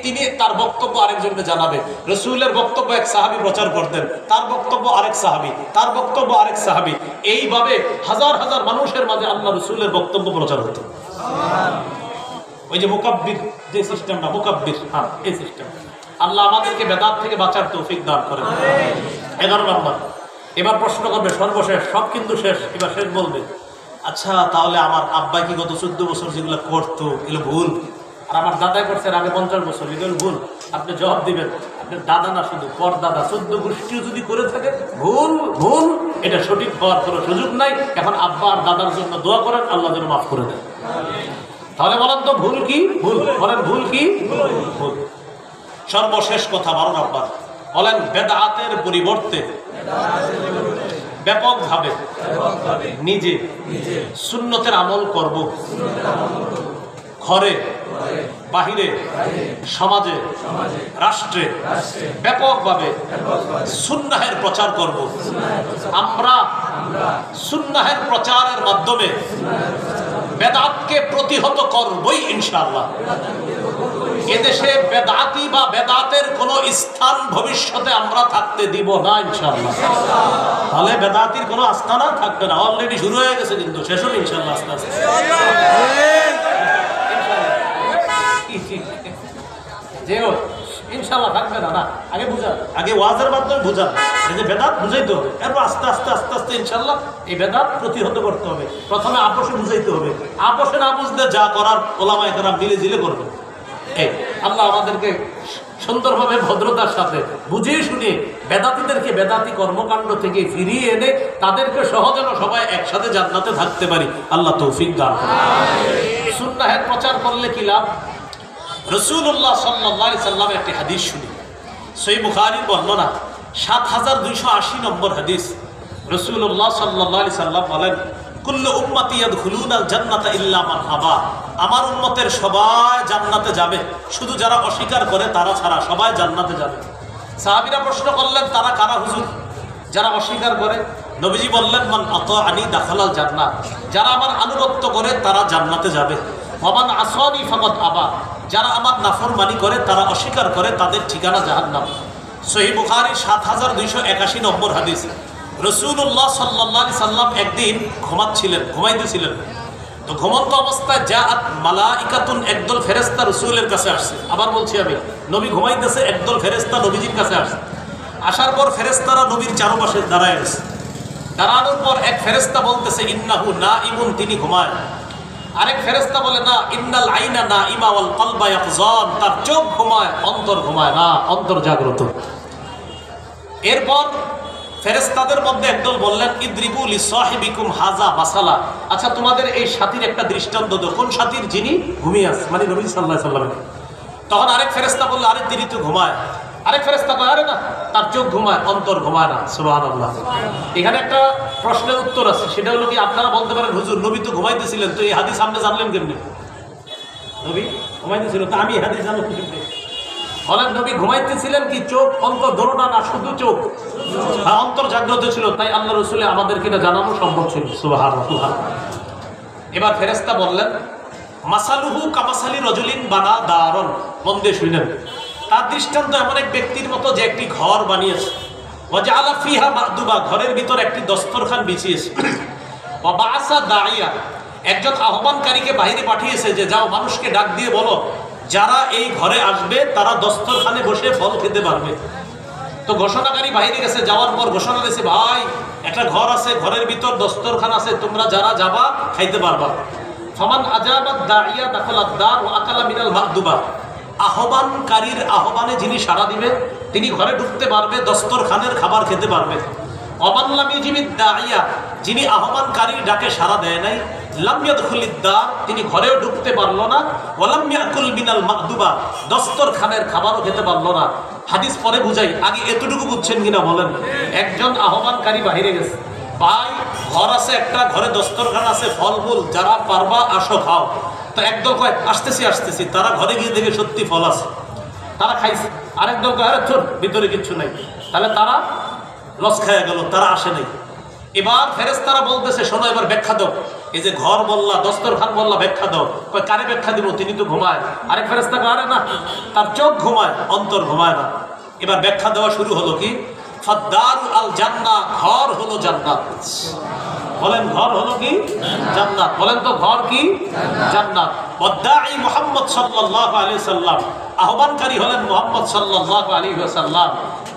তিনি তার বক্তব্য আরেকজনকে জানাবে। রাসূলের বক্তব্য এক সাহাবী প্রচার করতেন, তার বক্তব্য আরেক সাহাবী, তার বক্তব্য আরেক সাহাবী, এইভাবে হাজার হাজার মানুষের মাঝে আল্লাহ রাসূলের বক্তব্য প্রচার হতো। ওই যে মুকাব্বির যে সিস্টেমটা, মুকাব্বির, হ্যাঁ এই সিস্টেম। আল্লাহ আমাদেরকে বেদাত থেকে বাঁচার তৌফিক দান করেন। 11 নম্বর। এবার প্রশ্ন করবে সর্বশেষ, সব কিন্তু শেষ, এবার শেষ বলবে, আচ্ছা তাহলে আমার আব্বা কি গত 14 বছর যেগুলো করতো এগুলো ভুল, আর আমার দাদা করছেন আগে 50 বছর, এগুলো ভুল? আপনি জবাব দিবেন, আপনার দাদা না শুধু পরদাদা 14 গোষ্ঠীও যদি করে থাকে ভুল, ভুল, এটা সঠিক হওয়ার কোনো সুযোগ নাই। এখন আব্বা আর দাদার জন্য দোয়া করেন, আল্লাহ যেন মাফ করে দেন। তাহলে বলেন তো ভুল কি? ভুল বলেন, ভুল কি? ভুল। সর্বশেষ কথা 12 নম্বর, বলেন বেদাতের পরিবর্তে ব্যাপকভাবে নিজে সুন্নতের আমল করব। ঘরে, বাহিরে, সমাজে, রাষ্ট্রে ব্যাপকভাবে সুন্নাহের প্রচার করব। আমরা সুন্নাহের প্রচারের মাধ্যমে বেদাতকে প্রতিহত করবই ইনশাআল্লাহ। এদেশে বেদাতি বা বেদাতের কোনো স্থান ভবিষ্যতে আমরা থাকতে দিব না ইনশাআল্লাহ। তাহলে বেদাতির কোনো আস্থানা থাকবে না। অলরেডি শুরু হয়ে গেছে, কিন্তু শেষ হবে ইনশাআল্লাহ আস্তে আস্তে। ইনশাআল্লাহ থাকবে না। না, আগে বুঝান, আগে ওয়াজের মাধ্যমে বুঝান, এই যে বেদাত বুঝাইতে হবে, এরপর আস্তে আস্তে আস্তে আস্তে ইনশাআল্লাহ এই বেদাত প্রতিহত করতে হবে। প্রথমে আপোষে বুঝাইতে হবে, আপোষে না বুঝলে যা করার ওলামায়ে কেরাম মিলে জিলে করবে। এই আল্লাহ আমাদেরকে সুন্দরভাবে ভদ্রতার সাথে বুঝিয়ে শুনিয়ে বেদাতিদেরকে বেদাতি কর্মকাণ্ড থেকে ফিরিয়ে এনে তাদেরকে সহজে সবাই একসাথে জান্নাতে থাকতে পারি, আল্লাহ তৌফিক দান করেন। সুন্নাহের প্রচার করলে কি লাভ? রাসূলুল্লাহ সাল্লাল্লাহু আলাইহি সাল্লামের একটি হাদিস শুনি, সহিহ বুখারীর বর্ণনা, ৭২৮০ নম্বর হাদিস। রাসূলুল্লাহ সাল্লাল্লাহু আলাইহি সাল্লাম বলেন, কুল্লু উম্মতি ইয়াদখুলুনাল জান্নাতা ইল্লা মান আবা। আমার উম্মতের সবাই জান্নাতে যাবে, শুধু যারা অস্বীকার করে তারা ছাড়া সবাই জান্নাতে যাবে। সাহাবীরা প্রশ্ন করলেন, তারা কারা হুজুর? যারা অস্বীকার করে। নবীজি বললেন, মান আতাআনি দাখালাল জান্নাহ। যারা আমার আনুগত্য করে তারা জান্নাতে যাবে। ওয়া মান আসানি ফাকাদ আবা। যারা আমার নাফরমানি করে, তারা অস্বীকার করে, তাদের ঠিকানা জাহান্নাম। সহিহ বুখারী ৭২৮১ নম্বর হাদিস। রাসূলুল্লাহ সাল্লাল্লাহু আলাইহি সাল্লাম একদিন ঘুমাইতেছিলেন। তো ঘুমন্ত অবস্থায় জাআত মালাইকাতুন, একদল ফেরেশতা রাসূলের কাছে আসছে। আবার বলছি, আমি নবী ঘুমাইতেছে, একদল ফেরেশতা নবীজির কাছে আসছে। আসার পর ফেরেশতারা নবীর চারপাশে দাঁড়ায় আছে। দাঁড়ানোর পর এক ফেরেশতা বলতেছে, ইন্নাহু নাইমুন, তিনি ঘুমায়। আরেক ফেরেশতা বলে, না, ইন্নাল আইনা নাইমা ওয়াল কলবা ইয়াকযান, তার চোখ ঘুমায়, অন্তর ঘুমায় না, অন্তর জাগ্রত। এরপর ফেরেশতাদের মধ্যে একদল বললেন, ইদ্রিবু লিসাহিবিকুম হাযা মাসালা। আচ্ছা, তোমাদের এই সাথীর একটা দৃষ্টান্ত দাও। কোন সাথীর? যিনি ঘুমিয়ে আছে, মানে নবী সাল্লাল্লাহু আলাইহি ওয়াসাল্লাম। তখন আরেক ফেরেশতা বলল, আরে তিনি তো ঘুমায়। আরেক ফেরেশতা কয়, আরে না, তার চোখ ঘুমায়, অন্তর ঘুমায় না। সুবহানাল্লাহ। এখানে একটা প্রশ্নের উত্তর আছে, সেটা হলো কি, আপনারা বলতে পারেন, হুজুর নবী তো ঘুমাইতেছিলেন, তো এই হাদিস আপনি জানলেন কেমনে? নবী ঘুমাইতেছিল, তো আমি হাদিস জানলাম কেমনে? বলেন, নবী ঘুমাইতেছিলেন কি চোখ অন্তর দোনোটা না শুধু চোখ? অন্তর জাগ্রত ছিল, তাই আল্লাহ রসুল আমাদেরকে এটা জানানো সম্ভব ছিল। সুবহানাল্লাহ। এবার ফেরেশতা বললেন, মাসালুহু কামাসালি রজুলিন বানা দারন। মন দিয়ে শুনেন, তার দৃষ্টান্ত এমন এক ব্যক্তির মতো যে একটি ঘর বানিয়েছে, ওয়াজআলা ফিহা মাদুবা, ঘরের ভিতর একটি দস্তরখান বিছিয়েছে, ওয়া বাআসা দাইয়া, একজন আহ্বানকারীকে বাইরে পাঠিয়েছে যে যাও মানুষকে ডাক দিয়ে বলো যারা এই ঘরে আসবে তারা দস্তরখানে বসে ফল খেতে পারবে। তো ঘোষণাকারী বাইরে গেছে, যাওয়ার পর ঘোষণা দিয়েছে, ভাই একটা ঘর আছে, ঘরের ভিতর দস্তরখান আছে, তোমরা যারা যাবা খাইতে পারবা। ফামান আজাবাদ দাইয়া দাখালাদ দার ওয়া আকালা মিনাল মাদুবা, আহ্বানকারীর আহ্বানে যিনি সাড়া দিবে তিনি ঘরে ঢুকতে পারবে, দস্তরখানের খাবার খেতে পারবে। অমাল্লাম ইউজিবিদ দাইয়া, যিনি আহ্বানকারীর ডাকে সাড়া দেয় নাই, লাম ইয়াদখুলিদ দার, তিনি ঘরেও ঢুকতে পারলো না, ওয়ালাম ইয়াকুল মিনাল মাদুবা, দস্তরখানের খাবারও খেতে পারলো না। হাদিস পরে বুঝাই, আগে এতটুকু বুঝছেন কিনা বলেন? একজন আহ্বানকারী বাহিরে গেছে, ভাই ঘর আছে একটা, ঘরে দস্তরখান আছে, ফলমূল, যারা পারবা আসো খাও। তো একদল কয় আসতেছি আসতেছি, তারা ঘরে গিয়ে দেখে সত্যি ফল আছে, তারা খাইছে। আরেক দল কয়, আরে চল ভিতরে কিচ্ছু নাই, তাহলে তারা লস খাইয়া গেল, তারা আসে নাই। এবার ফেরেশতারা বলতেছে, শোনো এবার ব্যাখ্যা দাও, এই যে ঘর বললা, দস্তরখান বললা, ব্যাখ্যা দাও। কয় কারে ব্যাখ্যা দিব, তিনি তো ঘুমায়। আরেক ফেরেশতা কয়, আরে না, তার চোখ ঘুমায়, অন্তর ঘুমায় না। এবার ব্যাখ্যা দেওয়া শুরু হলো কি, ফাদ্দারু আল জান্নাহ, ঘর হলো জান্নাত। বলেন ঘর হলো কি? জান্নাত। বলেন তো ঘর কি? জান্নাত। ওয়াদাঈ মুহাম্মদ সাল্লাল্লাহু আলাইহি ওয়াসাল্লাম, আহ্বানকারী হলেন মুহাম্মদ সাল্লাল্লাহু আলাইহি ওয়াসাল্লাম।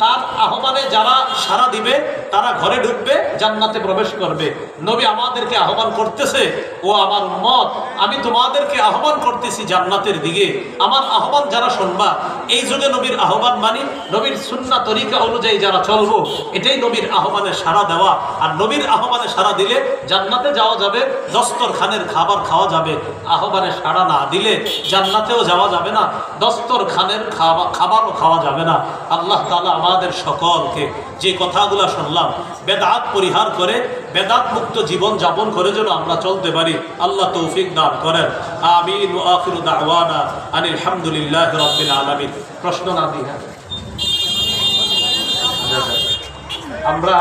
তার আহ্বানে যারা সাড়া দিবে তারা ঘরে ঢুকবে, জান্নাতে প্রবেশ করবে। নবী আমাদেরকে আহ্বান করতেছে, ও আমার উম্মত, আমি তোমাদেরকে আহ্বান করতেছি জান্নাতের দিকে। আমার আহ্বান যারা শুনবা, এই যুগে নবীর আহ্বান মানি, নবীর সুন্নাহ তরিকা অনুযায়ী যারা চলবো, এটাই নবীর আহ্বানে সাড়া দেওয়া। আর নবীর আহ্বানে সাড়া দিলে জান্নাতে যাওয়া যাবে, দস্তরখানের খাবার খাওয়া যাবে। আহ্বানে সাড়া না দিলে জান্নাতেও যাওয়া যাবে না, দস্তরখানের খাবারও খাওয়া যাবে না। আল্লাহ তাআলা আমাদের সকলকে যে কথাগুলো শুনলাম বেদাত পরিহার করে বেদাত মুক্ত জীবন যাপন করে যেন আমরা চলতে পারি, আল্লাহ তৌফিক দান করেন। আমিন। ওয়া আখিরু দাওয়ানা আনিল হামদুলিল্লাহি রাব্বিল আলামিন। প্রশ্ন না দিয়ে আমরা